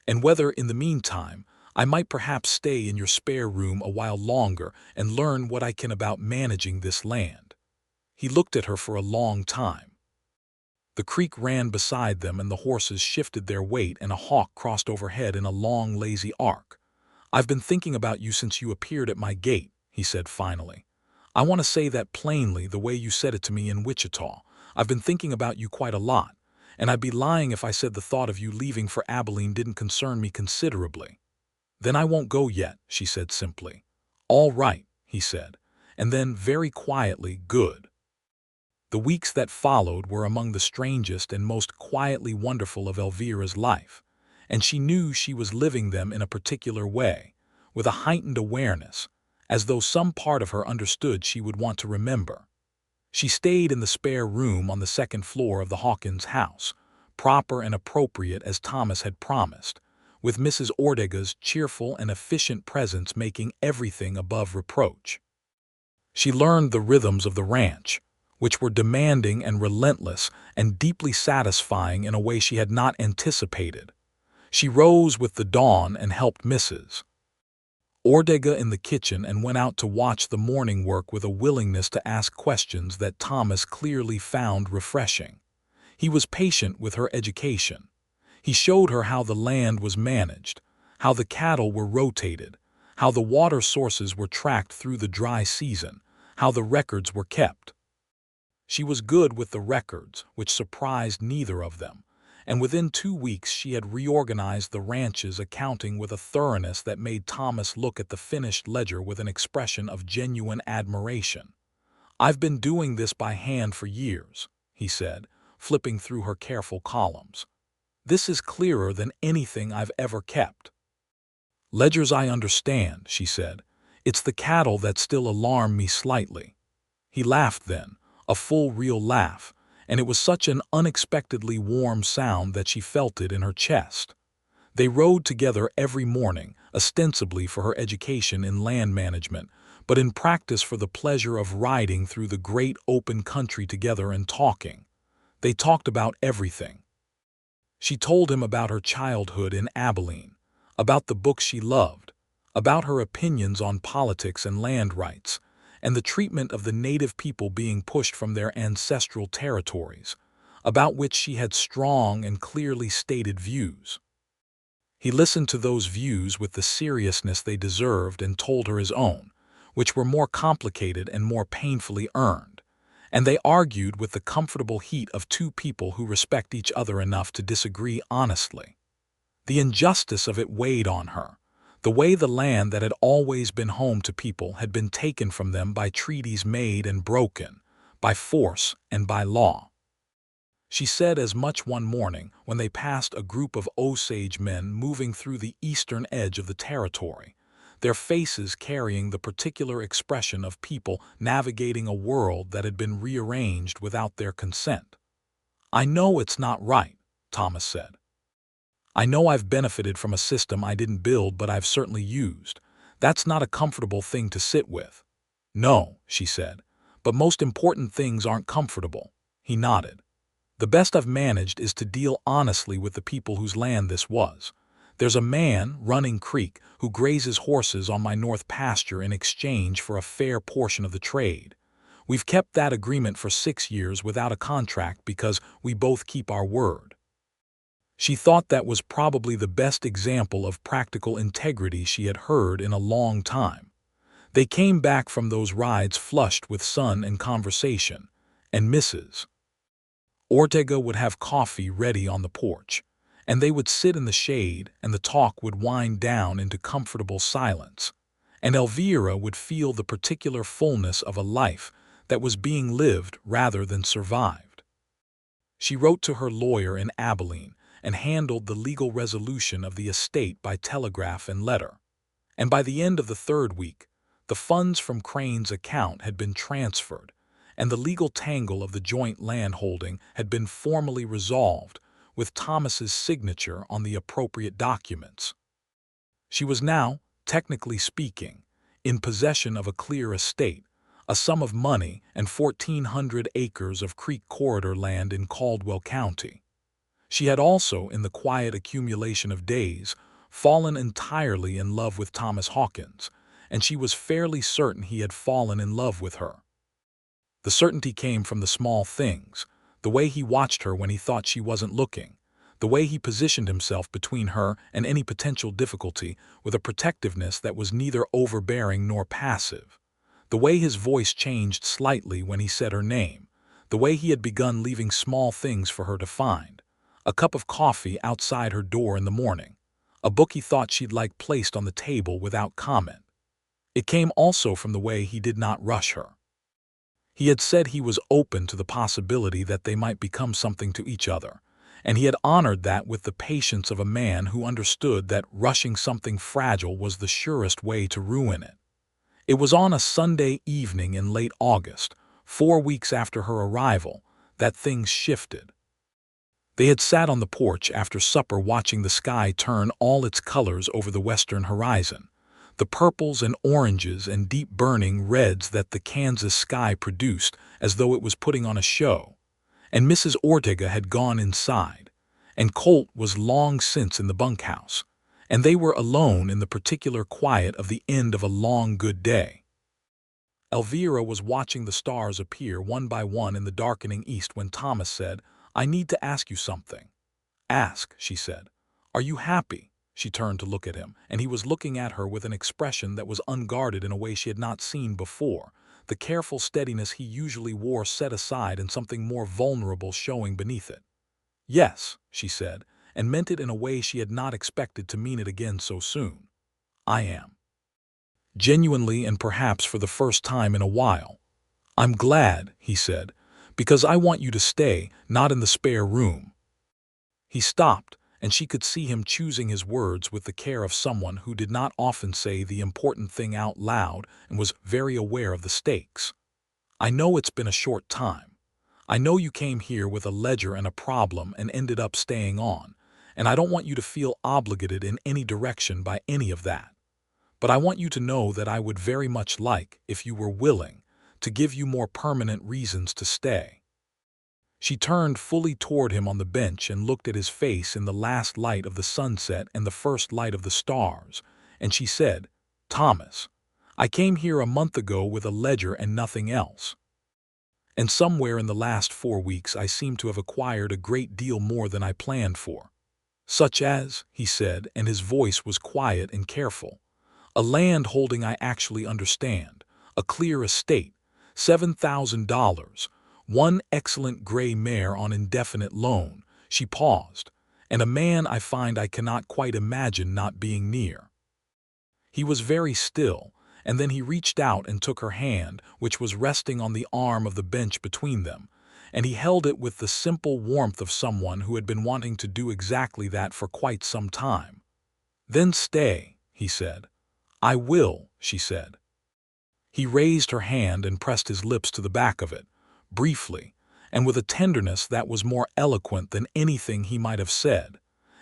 And whether, in the meantime, I might perhaps stay in your spare room a while longer and learn what I can about managing this land." He looked at her for a long time. The creek ran beside them and the horses shifted their weight and a hawk crossed overhead in a long, lazy arc. "I've been thinking about you since you appeared at my gate," he said finally. "I want to say that plainly the way you said it to me in Wichita. I've been thinking about you quite a lot, and I'd be lying if I said the thought of you leaving for Abilene didn't concern me considerably." "Then I won't go yet," she said simply. "All right," he said, and then very quietly, "Good." The weeks that followed were among the strangest and most quietly wonderful of Elvira's life, and she knew she was living them in a particular way, with a heightened awareness, as though some part of her understood she would want to remember. She stayed in the spare room on the second floor of the Hawkins house, proper and appropriate as Thomas had promised, with Mrs. Ortega's cheerful and efficient presence making everything above reproach. She learned the rhythms of the ranch, which were demanding and relentless and deeply satisfying in a way she had not anticipated. She rose with the dawn and helped Mrs. Ortega in the kitchen and went out to watch the morning work with a willingness to ask questions that Thomas clearly found refreshing. He was patient with her education. He showed her how the land was managed, how the cattle were rotated, how the water sources were tracked through the dry season, how the records were kept. She was good with the records, which surprised neither of them, and within 2 weeks she had reorganized the ranch's accounting with a thoroughness that made Thomas look at the finished ledger with an expression of genuine admiration. "I've been doing this by hand for years," he said, flipping through her careful columns. "This is clearer than anything I've ever kept." "Ledgers I understand," she said. "It's the cattle that still alarm me slightly." He laughed then, a full real laugh, and it was such an unexpectedly warm sound that she felt it in her chest. They rode together every morning, ostensibly for her education in land management, but in practice for the pleasure of riding through the great open country together and talking. They talked about everything. She told him about her childhood in Abilene, about the books she loved, about her opinions on politics and land rights, and the treatment of the native people being pushed from their ancestral territories, about which she had strong and clearly stated views. He listened to those views with the seriousness they deserved and told her his own, which were more complicated and more painfully earned, and they argued with the comfortable heat of two people who respect each other enough to disagree honestly. The injustice of it weighed on her, the way the land that had always been home to people had been taken from them by treaties made and broken, by force and by law. She said as much one morning when they passed a group of Osage men moving through the eastern edge of the territory, their faces carrying the particular expression of people navigating a world that had been rearranged without their consent. "I know it's not right," Thomas said. "I know I've benefited from a system I didn't build but I've certainly used. That's not a comfortable thing to sit with." "No," she said, "but most important things aren't comfortable." He nodded. "The best I've managed is to deal honestly with the people whose land this was. There's a man, Running Creek, who grazes horses on my north pasture in exchange for a fair portion of the trade. We've kept that agreement for 6 years without a contract because we both keep our word." She thought that was probably the best example of practical integrity she had heard in a long time. They came back from those rides flushed with sun and conversation, and Mrs. Ortega would have coffee ready on the porch, and they would sit in the shade and the talk would wind down into comfortable silence, and Elvira would feel the particular fullness of a life that was being lived rather than survived. She wrote to her lawyer in Abilene and handled the legal resolution of the estate by telegraph and letter, and by the end of the 3rd week, the funds from Crane's account had been transferred, and the legal tangle of the joint landholding had been formally resolved, with Thomas's signature on the appropriate documents. She was now, technically speaking, in possession of a clear estate, a sum of money, and 1,400 acres of creek corridor land in Caldwell County. She had also, in the quiet accumulation of days, fallen entirely in love with Thomas Hawkins, and she was fairly certain he had fallen in love with her. The certainty came from the small things, the way he watched her when he thought she wasn't looking, the way he positioned himself between her and any potential difficulty with a protectiveness that was neither overbearing nor passive, the way his voice changed slightly when he said her name, the way he had begun leaving small things for her to find, a cup of coffee outside her door in the morning, a book he thought she'd like placed on the table without comment. It came also from the way he did not rush her. He had said he was open to the possibility that they might become something to each other, and he had honored that with the patience of a man who understood that rushing something fragile was the surest way to ruin it. It was on a Sunday evening in late August, 4 weeks after her arrival, that things shifted. They had sat on the porch after supper watching the sky turn all its colors over the western horizon, the purples and oranges and deep burning reds that the Kansas sky produced as though it was putting on a show, and Mrs. Ortega had gone inside, and Colt was long since in the bunkhouse, and they were alone in the particular quiet of the end of a long good day. Elvira was watching the stars appear one by one in the darkening east when Thomas said, "I need to ask you something." "Ask," she said. "Are you happy?" She turned to look at him, and he was looking at her with an expression that was unguarded in a way she had not seen before, the careful steadiness he usually wore set aside and something more vulnerable showing beneath it. Yes, she said, and meant it in a way she had not expected to mean it again so soon. I am. Genuinely, and perhaps for the first time in a while. I'm glad, he said, because I want you to stay, not in the spare room. He stopped, and she could see him choosing his words with the care of someone who did not often say the important thing out loud and was very aware of the stakes. I know it's been a short time. I know you came here with a ledger and a problem and ended up staying on, and I don't want you to feel obligated in any direction by any of that. But I want you to know that I would very much like, if you were willing, to give you more permanent reasons to stay. She turned fully toward him on the bench and looked at his face in the last light of the sunset and the first light of the stars, and she said, Thomas, I came here a month ago with a ledger and nothing else. And somewhere in the last 4 weeks I seem to have acquired a great deal more than I planned for. Such as, he said, and his voice was quiet and careful, a land holding I actually understand, a clear estate, $7,000, one excellent gray mare on indefinite loan, she paused, and a man I find I cannot quite imagine not being near. He was very still, and then he reached out and took her hand, which was resting on the arm of the bench between them, and he held it with the simple warmth of someone who had been wanting to do exactly that for quite some time. Then stay, he said. I will, she said. He raised her hand and pressed his lips to the back of it, briefly, and with a tenderness that was more eloquent than anything he might have said,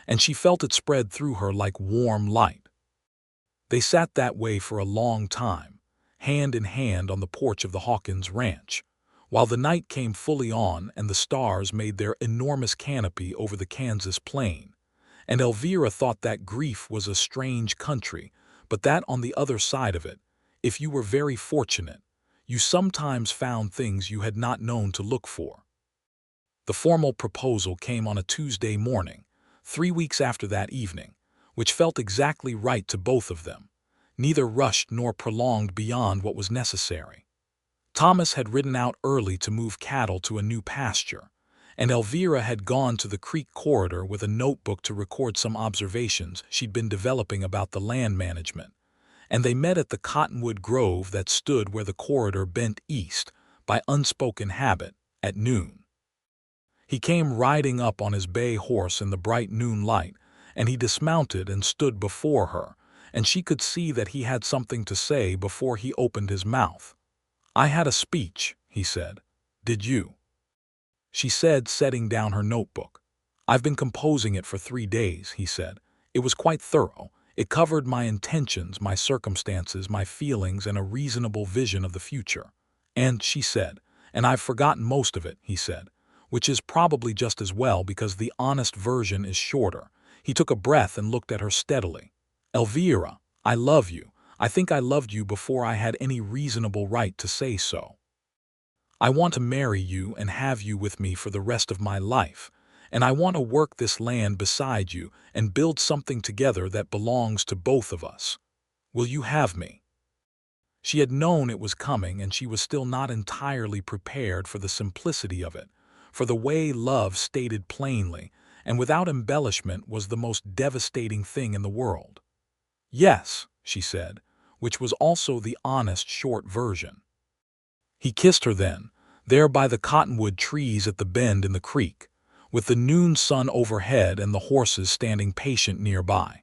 and she felt it spread through her like warm light. They sat that way for a long time, hand in hand on the porch of the Hawkins ranch, while the night came fully on and the stars made their enormous canopy over the Kansas plain, and Elvira thought that grief was a strange country, but that on the other side of it, if you were very fortunate, you sometimes found things you had not known to look for. The formal proposal came on a Tuesday morning, 3 weeks after that evening, which felt exactly right to both of them, neither rushed nor prolonged beyond what was necessary. Thomas had ridden out early to move cattle to a new pasture, and Elvira had gone to the creek corridor with a notebook to record some observations she'd been developing about the land management, and they met at the cottonwood grove that stood where the corridor bent east, by unspoken habit, at noon. He came riding up on his bay horse in the bright noon light, and he dismounted and stood before her, and she could see that he had something to say before he opened his mouth. I had a speech, he said. Did you? She said, setting down her notebook. I've been composing it for 3 days, he said. It was quite thorough. It covered my intentions, my circumstances, my feelings, and a reasonable vision of the future. And, she said, and I've forgotten most of it, he said, which is probably just as well because the honest version is shorter. He took a breath and looked at her steadily. Elvira, I love you. I think I loved you before I had any reasonable right to say so. I want to marry you and have you with me for the rest of my life, and I want to work this land beside you and build something together that belongs to both of us. Will you have me? She had known it was coming, and she was still not entirely prepared for the simplicity of it, for the way love, stated plainly and without embellishment, was the most devastating thing in the world. Yes, she said, which was also the honest short version. He kissed her then, there by the cottonwood trees at the bend in the creek, with the noon sun overhead and the horses standing patient nearby.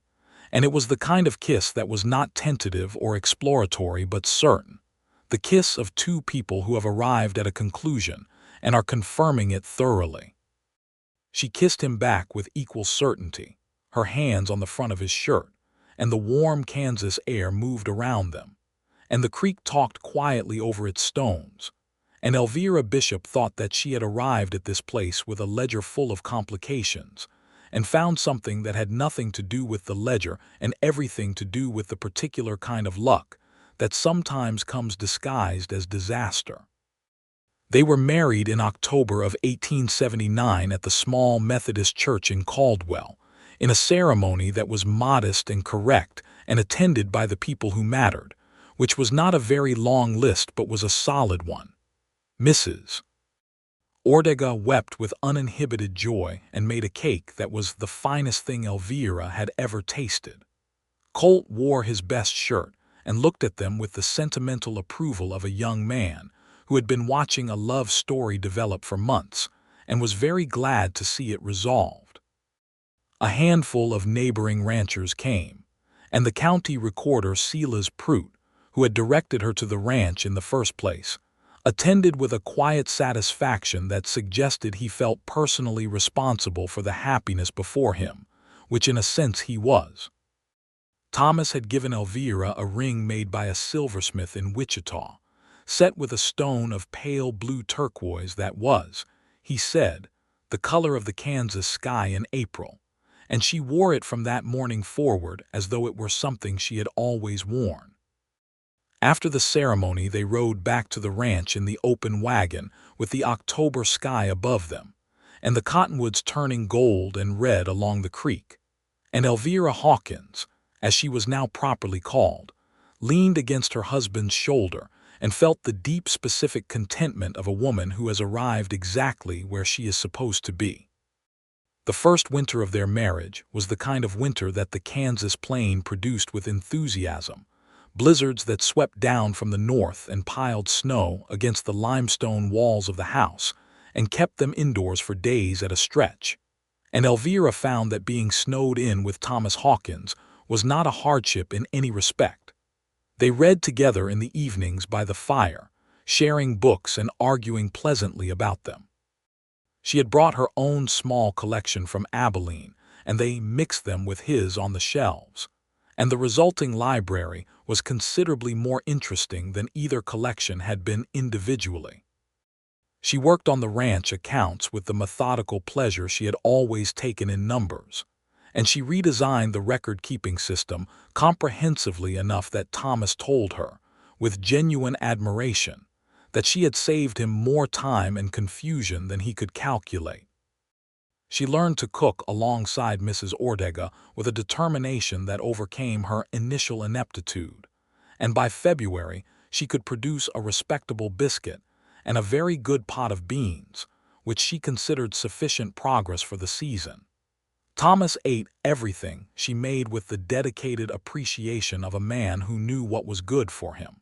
And it was the kind of kiss that was not tentative or exploratory but certain, the kiss of two people who have arrived at a conclusion and are confirming it thoroughly. She kissed him back with equal certainty, her hands on the front of his shirt, and the warm Kansas air moved around them, and the creek talked quietly over its stones, and Elvira Bishop thought that she had arrived at this place with a ledger full of complications, and found something that had nothing to do with the ledger and everything to do with the particular kind of luck that sometimes comes disguised as disaster. They were married in October of 1879 at the small Methodist church in Caldwell, in a ceremony that was modest and correct and attended by the people who mattered, which was not a very long list but was a solid one. Mrs. Ortega wept with uninhibited joy and made a cake that was the finest thing Elvira had ever tasted. Colt wore his best shirt and looked at them with the sentimental approval of a young man who had been watching a love story develop for months and was very glad to see it resolved. A handful of neighboring ranchers came, and the county recorder Silas Prout, who had directed her to the ranch in the first place, attended with a quiet satisfaction that suggested he felt personally responsible for the happiness before him, which in a sense he was. Thomas had given Elvira a ring made by a silversmith in Wichita, set with a stone of pale blue turquoise that was, he said, the color of the Kansas sky in April, and she wore it from that morning forward as though it were something she had always worn. After the ceremony, they rode back to the ranch in the open wagon with the October sky above them, and the cottonwoods turning gold and red along the creek. And Elvira Hawkins, as she was now properly called, leaned against her husband's shoulder and felt the deep specific contentment of a woman who has arrived exactly where she is supposed to be. The first winter of their marriage was the kind of winter that the Kansas plain produced with enthusiasm. Blizzards that swept down from the north and piled snow against the limestone walls of the house and kept them indoors for days at a stretch. And Elvira found that being snowed in with Thomas Hawkins was not a hardship in any respect. They read together in the evenings by the fire, sharing books and arguing pleasantly about them. She had brought her own small collection from Abilene, and they mixed them with his on the shelves, and the resulting library was considerably more interesting than either collection had been individually. She worked on the ranch accounts with the methodical pleasure she had always taken in numbers, and she redesigned the record-keeping system comprehensively enough that Thomas told her, with genuine admiration, that she had saved him more time and confusion than he could calculate. She learned to cook alongside Mrs. Ortega with a determination that overcame her initial ineptitude, and by February she could produce a respectable biscuit and a very good pot of beans, which she considered sufficient progress for the season. Thomas ate everything she made with the dedicated appreciation of a man who knew what was good for him.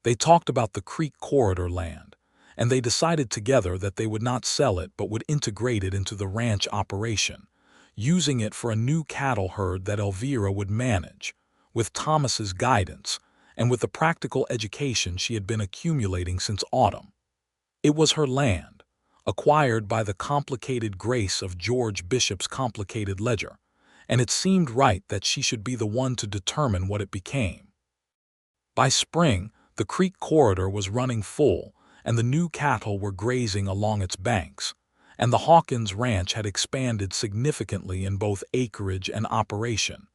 They talked about the Creek Corridor land, and they decided together that they would not sell it but would integrate it into the ranch operation, using it for a new cattle herd that Elvira would manage, with Thomas's guidance and with the practical education she had been accumulating since autumn. It was her land, acquired by the complicated grace of George Bishop's complicated ledger, and it seemed right that she should be the one to determine what it became. By spring, the creek corridor was running full, and the new cattle were grazing along its banks, and the Hawkins ranch had expanded significantly in both acreage and operation,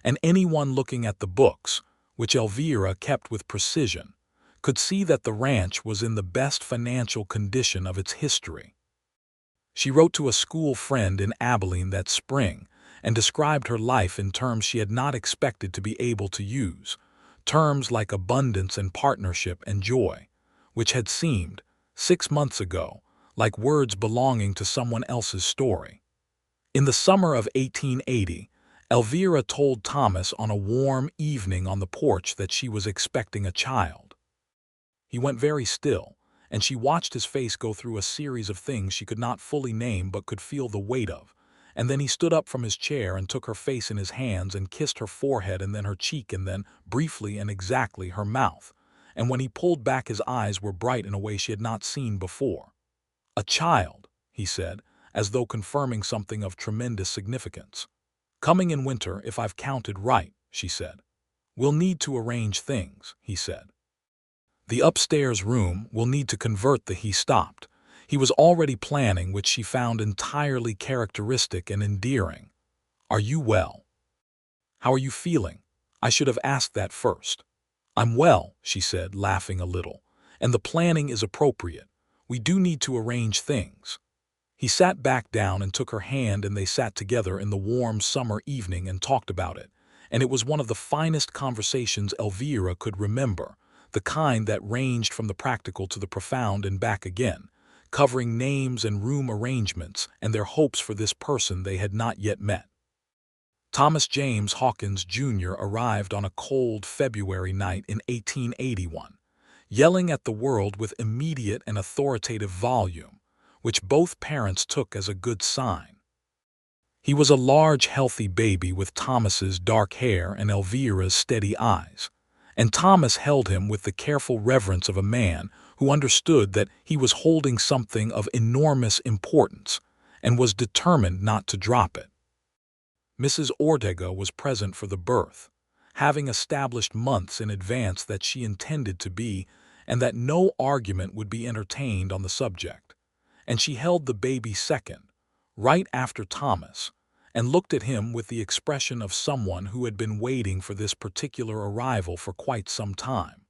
and anyone looking at the books, which Elvira kept with precision, could see that the ranch was in the best financial condition of its history. She wrote to a school friend in Abilene that spring and described her life in terms she had not expected to be able to use, terms like abundance and partnership and joy, which had seemed, 6 months ago, like words belonging to someone else's story. In the summer of 1880, Elvira told Thomas on a warm evening on the porch that she was expecting a child. He went very still, and she watched his face go through a series of things she could not fully name but could feel the weight of, and then he stood up from his chair and took her face in his hands and kissed her forehead and then her cheek and then, briefly and exactly, her mouth, and when he pulled back his eyes were bright in a way she had not seen before. "A child," he said, as though confirming something of tremendous significance. "Coming in winter, if I've counted right," she said. "We'll need to arrange things," he said. "The upstairs room will need to convert the—" He stopped. He was already planning, which she found entirely characteristic and endearing. "Are you well? How are you feeling? I should have asked that first." "I'm well," she said, laughing a little, "and the planning is appropriate. We do need to arrange things." He sat back down and took her hand, and they sat together in the warm summer evening and talked about it, and it was one of the finest conversations Elvira could remember, the kind that ranged from the practical to the profound and back again, covering names and room arrangements and their hopes for this person they had not yet met. Thomas James Hawkins, Jr. arrived on a cold February night in 1881, yelling at the world with immediate and authoritative volume, which both parents took as a good sign. He was a large, healthy baby with Thomas's dark hair and Elvira's steady eyes, and Thomas held him with the careful reverence of a man who understood that he was holding something of enormous importance and was determined not to drop it. Mrs. Ortega was present for the birth, having established months in advance that she intended to be and that no argument would be entertained on the subject, and she held the baby second, right after Thomas, and looked at him with the expression of someone who had been waiting for this particular arrival for quite some time.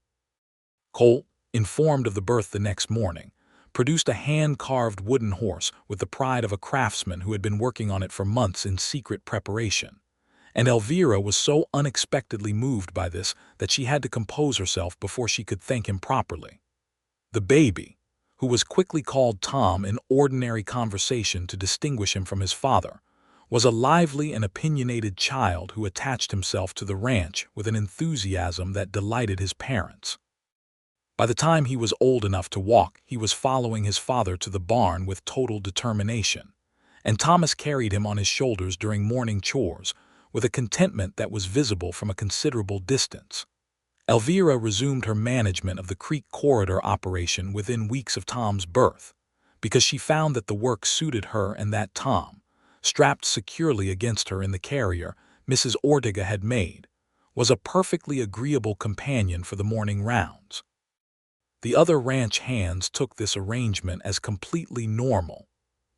Colt, informed of the birth the next morning, produced a hand-carved wooden horse with the pride of a craftsman who had been working on it for months in secret preparation, and Elvira was so unexpectedly moved by this that she had to compose herself before she could thank him properly. The baby, who was quickly called Tom in ordinary conversation to distinguish him from his father, was a lively and opinionated child who attached himself to the ranch with an enthusiasm that delighted his parents. By the time he was old enough to walk, he was following his father to the barn with total determination, and Thomas carried him on his shoulders during morning chores with a contentment that was visible from a considerable distance. Elvira resumed her management of the creek corridor operation within weeks of Tom's birth, because she found that the work suited her and that Tom, strapped securely against her in the carrier Mrs. Ortega had made, was a perfectly agreeable companion for the morning rounds. The other ranch hands took this arrangement as completely normal,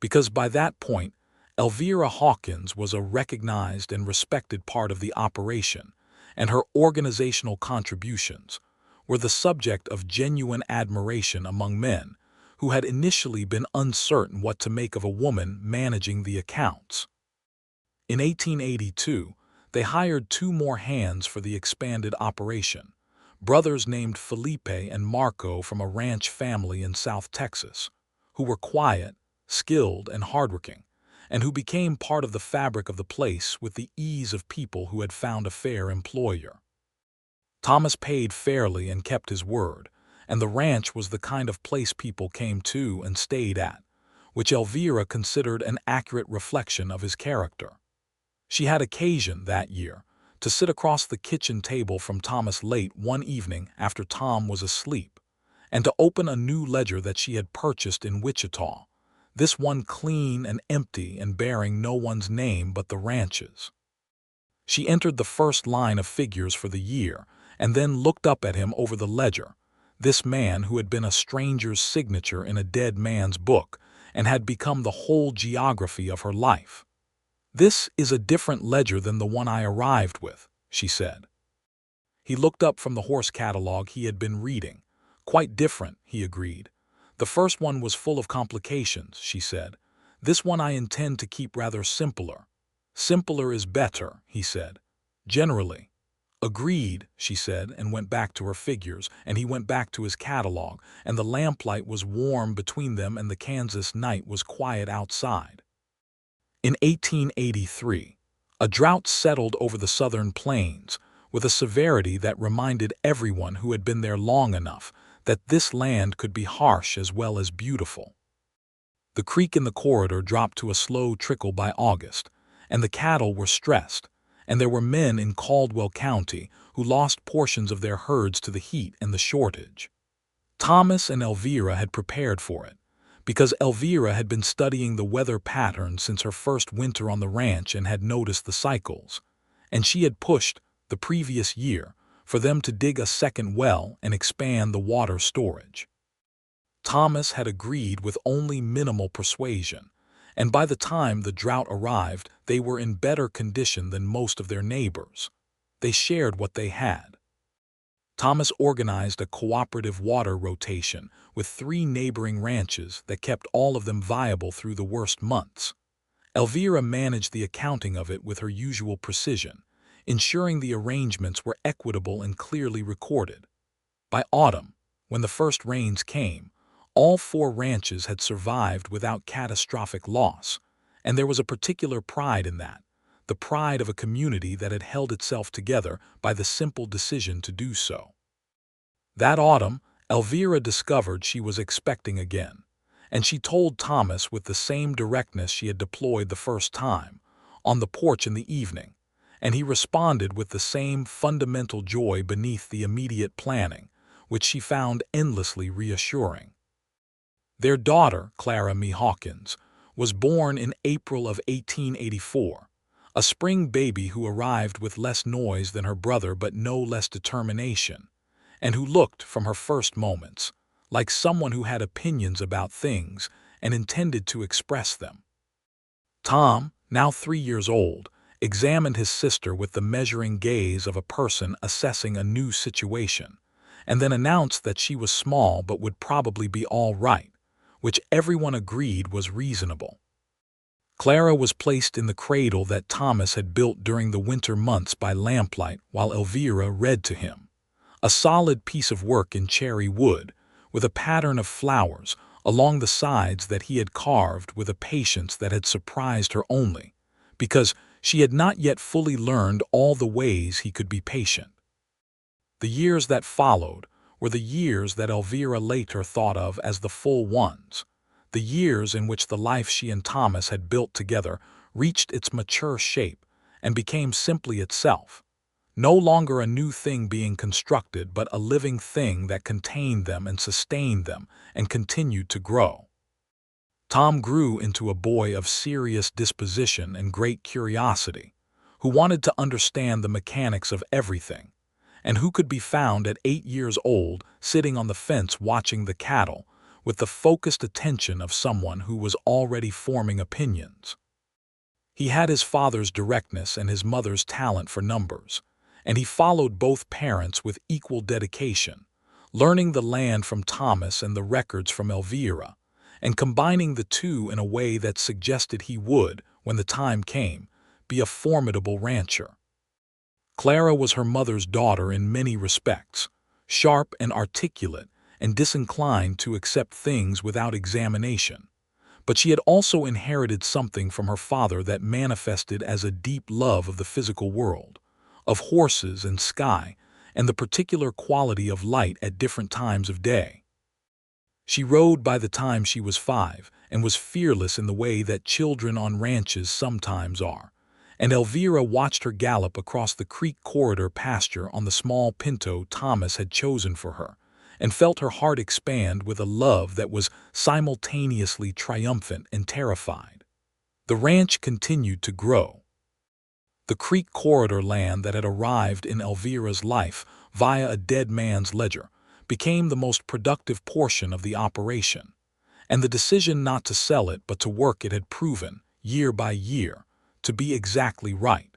because by that point, Elvira Hawkins was a recognized and respected part of the operation, and her organizational contributions were the subject of genuine admiration among men who had initially been uncertain what to make of a woman managing the accounts. In 1882, they hired 2 more hands for the expanded operation, brothers named Felipe and Marco from a ranch family in South Texas, who were quiet, skilled, and hardworking, and who became part of the fabric of the place with the ease of people who had found a fair employer. Thomas paid fairly and kept his word, and the ranch was the kind of place people came to and stayed at, which Elvira considered an accurate reflection of his character. She had occasion, that year, to sit across the kitchen table from Thomas late one evening after Tom was asleep, and to open a new ledger that she had purchased in Wichita, this one clean and empty and bearing no one's name but the ranch's. She entered the first line of figures for the year and then looked up at him over the ledger, this man who had been a stranger's signature in a dead man's book and had become the whole geography of her life. "This is a different ledger than the one I arrived with," she said. He looked up from the horse catalog he had been reading. "Quite different," he agreed. "The first one was full of complications," she said. "This one I intend to keep rather simpler." "Simpler is better," he said. "Generally." "Agreed," she said, and went back to her figures, and he went back to his catalog, and the lamplight was warm between them and the Kansas night was quiet outside. In 1883, a drought settled over the southern plains with a severity that reminded everyone who had been there long enough that this land could be harsh as well as beautiful. The creek in the corridor dropped to a slow trickle by August, and the cattle were stressed, and there were men in Caldwell County who lost portions of their herds to the heat and the shortage. Thomas and Elvira had prepared for it, because Elvira had been studying the weather patterns since her first winter on the ranch and had noticed the cycles, and she had pushed, the previous year, for them to dig a second well and expand the water storage. Thomas had agreed with only minimal persuasion, and by the time the drought arrived, they were in better condition than most of their neighbors. They shared what they had. Thomas organized a cooperative water rotation with 3 neighboring ranches that kept all of them viable through the worst months. Elvira managed the accounting of it with her usual precision, ensuring the arrangements were equitable and clearly recorded. By autumn, when the first rains came, All 4 ranches had survived without catastrophic loss, and there was a particular pride in that, the pride of a community that had held itself together by the simple decision to do so. That autumn, Elvira discovered she was expecting again, and she told Thomas with the same directness she had deployed the first time, on the porch in the evening, and he responded with the same fundamental joy beneath the immediate planning, which she found endlessly reassuring. Their daughter, Clara Me Hawkins, was born in April of 1884, a spring baby who arrived with less noise than her brother but no less determination, and who looked, from her first moments, like someone who had opinions about things and intended to express them. Tom, now 3 years old, examined his sister with the measuring gaze of a person assessing a new situation, and then announced that she was small but would probably be all right, which everyone agreed was reasonable. Clara was placed in the cradle that Thomas had built during the winter months by lamplight while Elvira read to him, a solid piece of work in cherry wood, with a pattern of flowers along the sides that he had carved with a patience that had surprised her only, because she had not yet fully learned all the ways he could be patient. The years that followed were the years that Elvira later thought of as the full ones, the years in which the life she and Thomas had built together reached its mature shape and became simply itself, no longer a new thing being constructed but a living thing that contained them and sustained them and continued to grow. Tom grew into a boy of serious disposition and great curiosity, who wanted to understand the mechanics of everything, and who could be found at 8 years old sitting on the fence watching the cattle with the focused attention of someone who was already forming opinions. He had his father's directness and his mother's talent for numbers, and he followed both parents with equal dedication, learning the land from Thomas and the records from Elvira, and combining the two in a way that suggested he would, when the time came, be a formidable rancher. Clara was her mother's daughter in many respects, sharp and articulate and disinclined to accept things without examination, but she had also inherited something from her father that manifested as a deep love of the physical world, of horses and sky, and the particular quality of light at different times of day. She rode by the time she was 5 and was fearless in the way that children on ranches sometimes are, and Elvira watched her gallop across the creek corridor pasture on the small pinto Thomas had chosen for her, and felt her heart expand with a love that was simultaneously triumphant and terrified. The ranch continued to grow. The creek corridor land that had arrived in Elvira's life via a dead man's ledger became the most productive portion of the operation, and the decision not to sell it but to work it had proven, year by year, to be exactly right.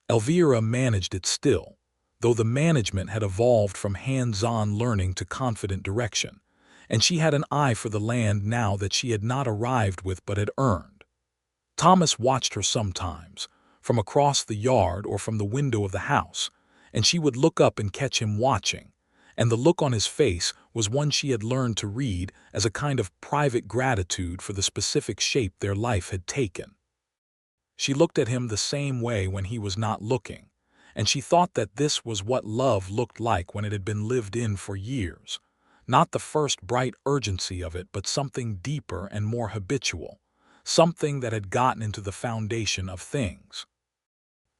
Elvira managed it still, though the management had evolved from hands-on learning to confident direction, and she had an eye for the land now that she had not arrived with but had earned. Thomas watched her sometimes, from across the yard or from the window of the house, and she would look up and catch him watching, and the look on his face was one she had learned to read as a kind of private gratitude for the specific shape their life had taken. She looked at him the same way when he was not looking, and she thought that this was what love looked like when it had been lived in for years, not the first bright urgency of it but something deeper and more habitual, something that had gotten into the foundation of things.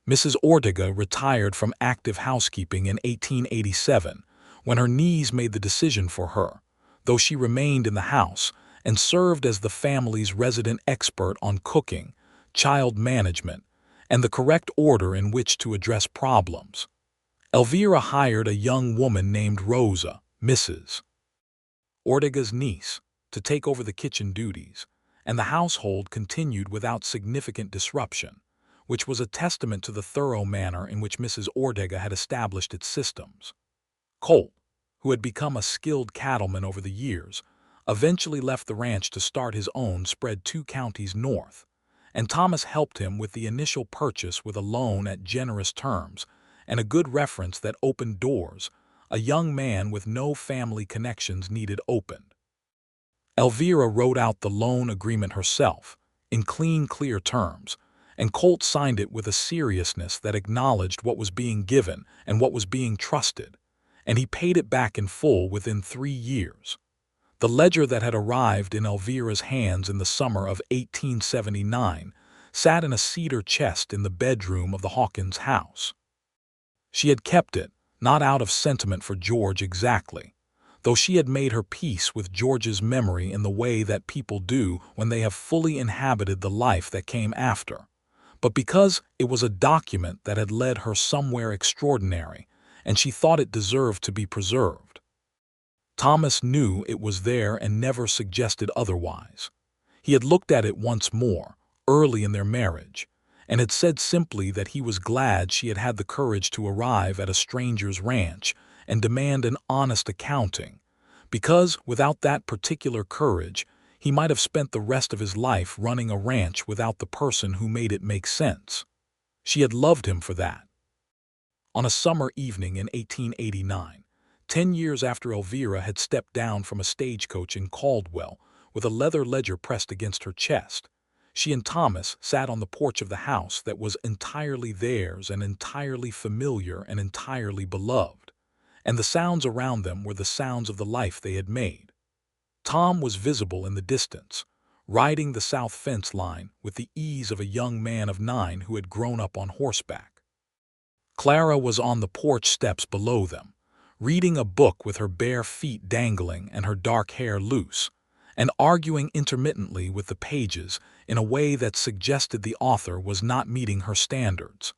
Mrs. Ortega retired from active housekeeping in 1887 when her knees made the decision for her, though she remained in the house and served as the family's resident expert on cooking, child management, and the correct order in which to address problems. Elvira hired a young woman named Rosa, Mrs. Ortega's niece, to take over the kitchen duties, and the household continued without significant disruption, which was a testament to the thorough manner in which Mrs. Ortega had established its systems. Colt, who had become a skilled cattleman over the years, eventually left the ranch to start his own spread 2 counties north, and Thomas helped him with the initial purchase with a loan at generous terms and a good reference that opened doors a young man with no family connections needed opened. Elvira wrote out the loan agreement herself, in clean, clear terms, and Colt signed it with a seriousness that acknowledged what was being given and what was being trusted, and he paid it back in full within 3 years. The ledger that had arrived in Elvira's hands in the summer of 1879 sat in a cedar chest in the bedroom of the Hawkins house. She had kept it, not out of sentiment for George exactly, though she had made her peace with George's memory in the way that people do when they have fully inhabited the life that came after, but because it was a document that had led her somewhere extraordinary, and she thought it deserved to be preserved. Thomas knew it was there and never suggested otherwise. He had looked at it once more, early in their marriage, and had said simply that he was glad she had had the courage to arrive at a stranger's ranch and demand an honest accounting, because without that particular courage, he might have spent the rest of his life running a ranch without the person who made it make sense. She had loved him for that. On a summer evening in 1889, 10 years after Elvira had stepped down from a stagecoach in Caldwell with a leather ledger pressed against her chest, she and Thomas sat on the porch of the house that was entirely theirs and entirely familiar and entirely beloved, and the sounds around them were the sounds of the life they had made. Tom was visible in the distance, riding the south fence line with the ease of a young man of 9 who had grown up on horseback. Clara was on the porch steps below them, reading a book with her bare feet dangling and her dark hair loose, and arguing intermittently with the pages in a way that suggested the author was not meeting her standards.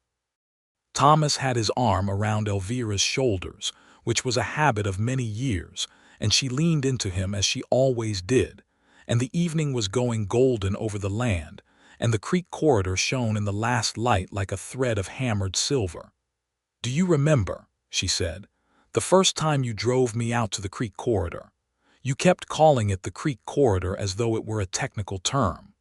Thomas had his arm around Elvira's shoulders, which was a habit of many years, and she leaned into him as she always did, and the evening was going golden over the land, and the creek corridor shone in the last light like a thread of hammered silver. "Do you remember," she said, "the first time you drove me out to the creek corridor? You kept calling it the creek corridor as though it were a technical term."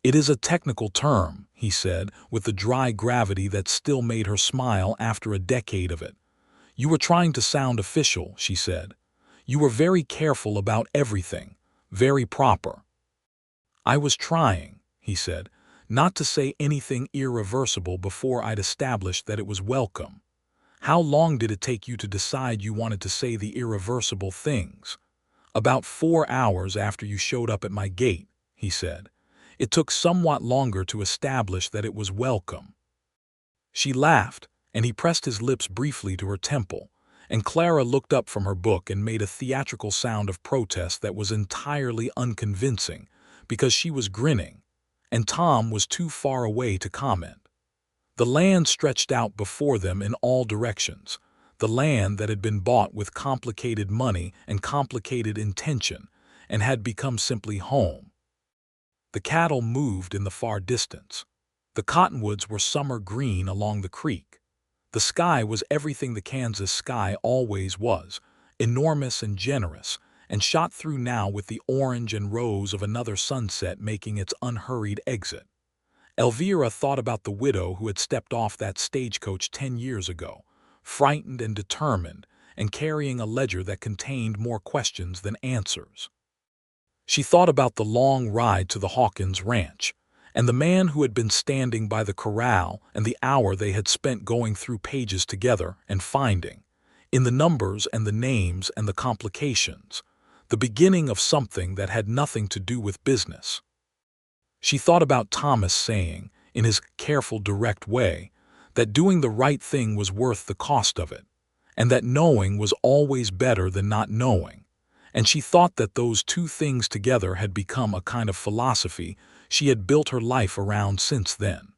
"It is a technical term," he said, with the dry gravity that still made her smile after a decade of it. "You were trying to sound official," she said. "You were very careful about everything, very proper." "I was trying," he said, "not to say anything irreversible before I'd established that it was welcome. How long did it take you to decide you wanted to say the irreversible things?" "About 4 hours after you showed up at my gate," he said. "It took somewhat longer to establish that it was welcome." She laughed, and he pressed his lips briefly to her temple, and Clara looked up from her book and made a theatrical sound of protest that was entirely unconvincing, because she was grinning, and Tom was too far away to comment. The land stretched out before them in all directions, the land that had been bought with complicated money and complicated intention, and had become simply home. The cattle moved in the far distance. The cottonwoods were summer green along the creek. The sky was everything the Kansas sky always was, enormous and generous, and shot through now with the orange and rose of another sunset making its unhurried exit. Elvira thought about the widow who had stepped off that stagecoach 10 years ago, frightened and determined, and carrying a ledger that contained more questions than answers. She thought about the long ride to the Hawkins ranch, and the man who had been standing by the corral and the hour they had spent going through pages together and finding, in the numbers and the names and the complications, the beginning of something that had nothing to do with business. She thought about Thomas saying, in his careful, direct way, that doing the right thing was worth the cost of it, and that knowing was always better than not knowing, and she thought that those two things together had become a kind of philosophy she had built her life around since then.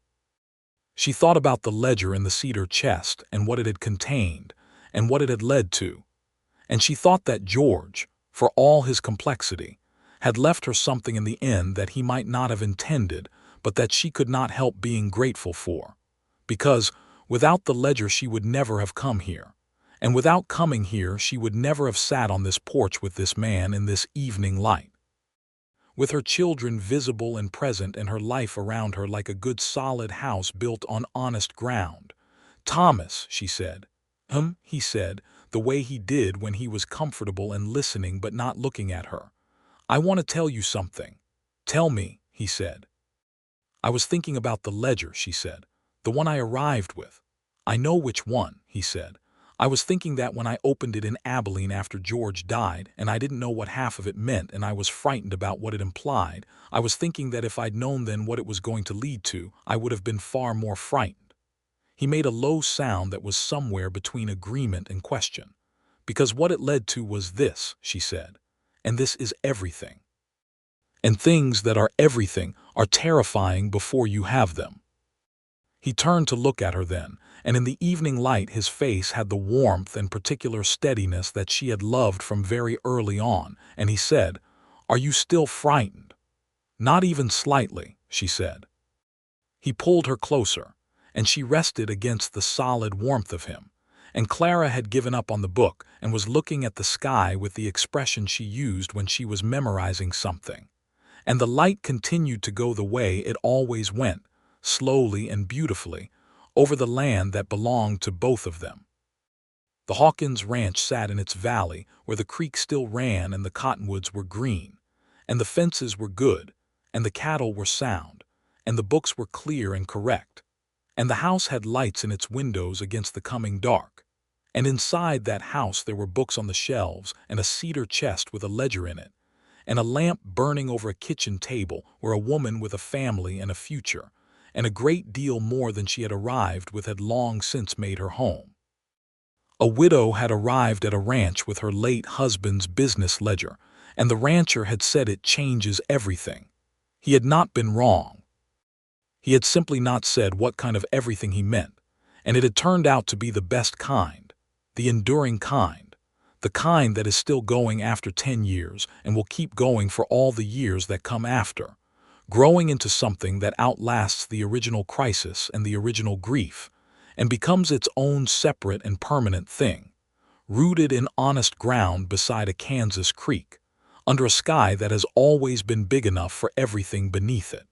She thought about the ledger in the cedar chest and what it had contained and what it had led to, and she thought that George, for all his complexity, had left her something in the end that he might not have intended, but that she could not help being grateful for, because without the ledger she would never have come here, and without coming here she would never have sat on this porch with this man in this evening light. With her children visible and present and her life around her like a good solid house built on honest ground. "Thomas," she said. He said, the way he did when he was comfortable and listening but not looking at her. "I want to tell you something." "Tell me," he said. "I was thinking about the ledger," she said. "The one I arrived with." "I know which one," he said. "I was thinking that when I opened it in Abilene after George died, and I didn't know what half of it meant, and I was frightened about what it implied. I was thinking that if I'd known then what it was going to lead to, I would have been far more frightened." He made a low sound that was somewhere between agreement and question. "Because what it led to was this," she said. "And this is everything. And things that are everything are terrifying before you have them." He turned to look at her then, and in the evening light his face had the warmth and particular steadiness that she had loved from very early on, and he said, "Are you still frightened?" "Not even slightly," she said. He pulled her closer, and she rested against the solid warmth of him, and Clara had given up on the book and was looking at the sky with the expression she used when she was memorizing something. And the light continued to go the way it always went, slowly and beautifully, over the land that belonged to both of them. The Hawkins ranch sat in its valley where the creek still ran and the cottonwoods were green, and the fences were good, and the cattle were sound, and the books were clear and correct, and the house had lights in its windows against the coming dark. And inside that house there were books on the shelves and a cedar chest with a ledger in it, and a lamp burning over a kitchen table where a woman with a family and a future, and a great deal more than she had arrived with had long since made her home. A widow had arrived at a ranch with her late husband's business ledger, and the rancher had said it changes everything. He had not been wrong. He had simply not said what kind of everything he meant, and it had turned out to be the best kind, the enduring kind, the kind that is still going after 10 years and will keep going for all the years that come after, growing into something that outlasts the original crisis and the original grief, and becomes its own separate and permanent thing, rooted in honest ground beside a Kansas creek, under a sky that has always been big enough for everything beneath it.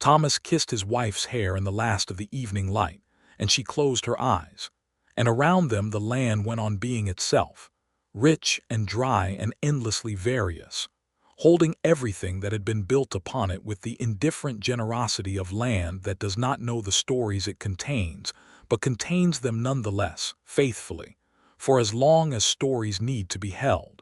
Thomas kissed his wife's hair in the last of the evening light, and she closed her eyes, and around them the land went on being itself, rich and dry and endlessly various, holding everything that had been built upon it with the indifferent generosity of land that does not know the stories it contains, but contains them nonetheless, faithfully, for as long as stories need to be held.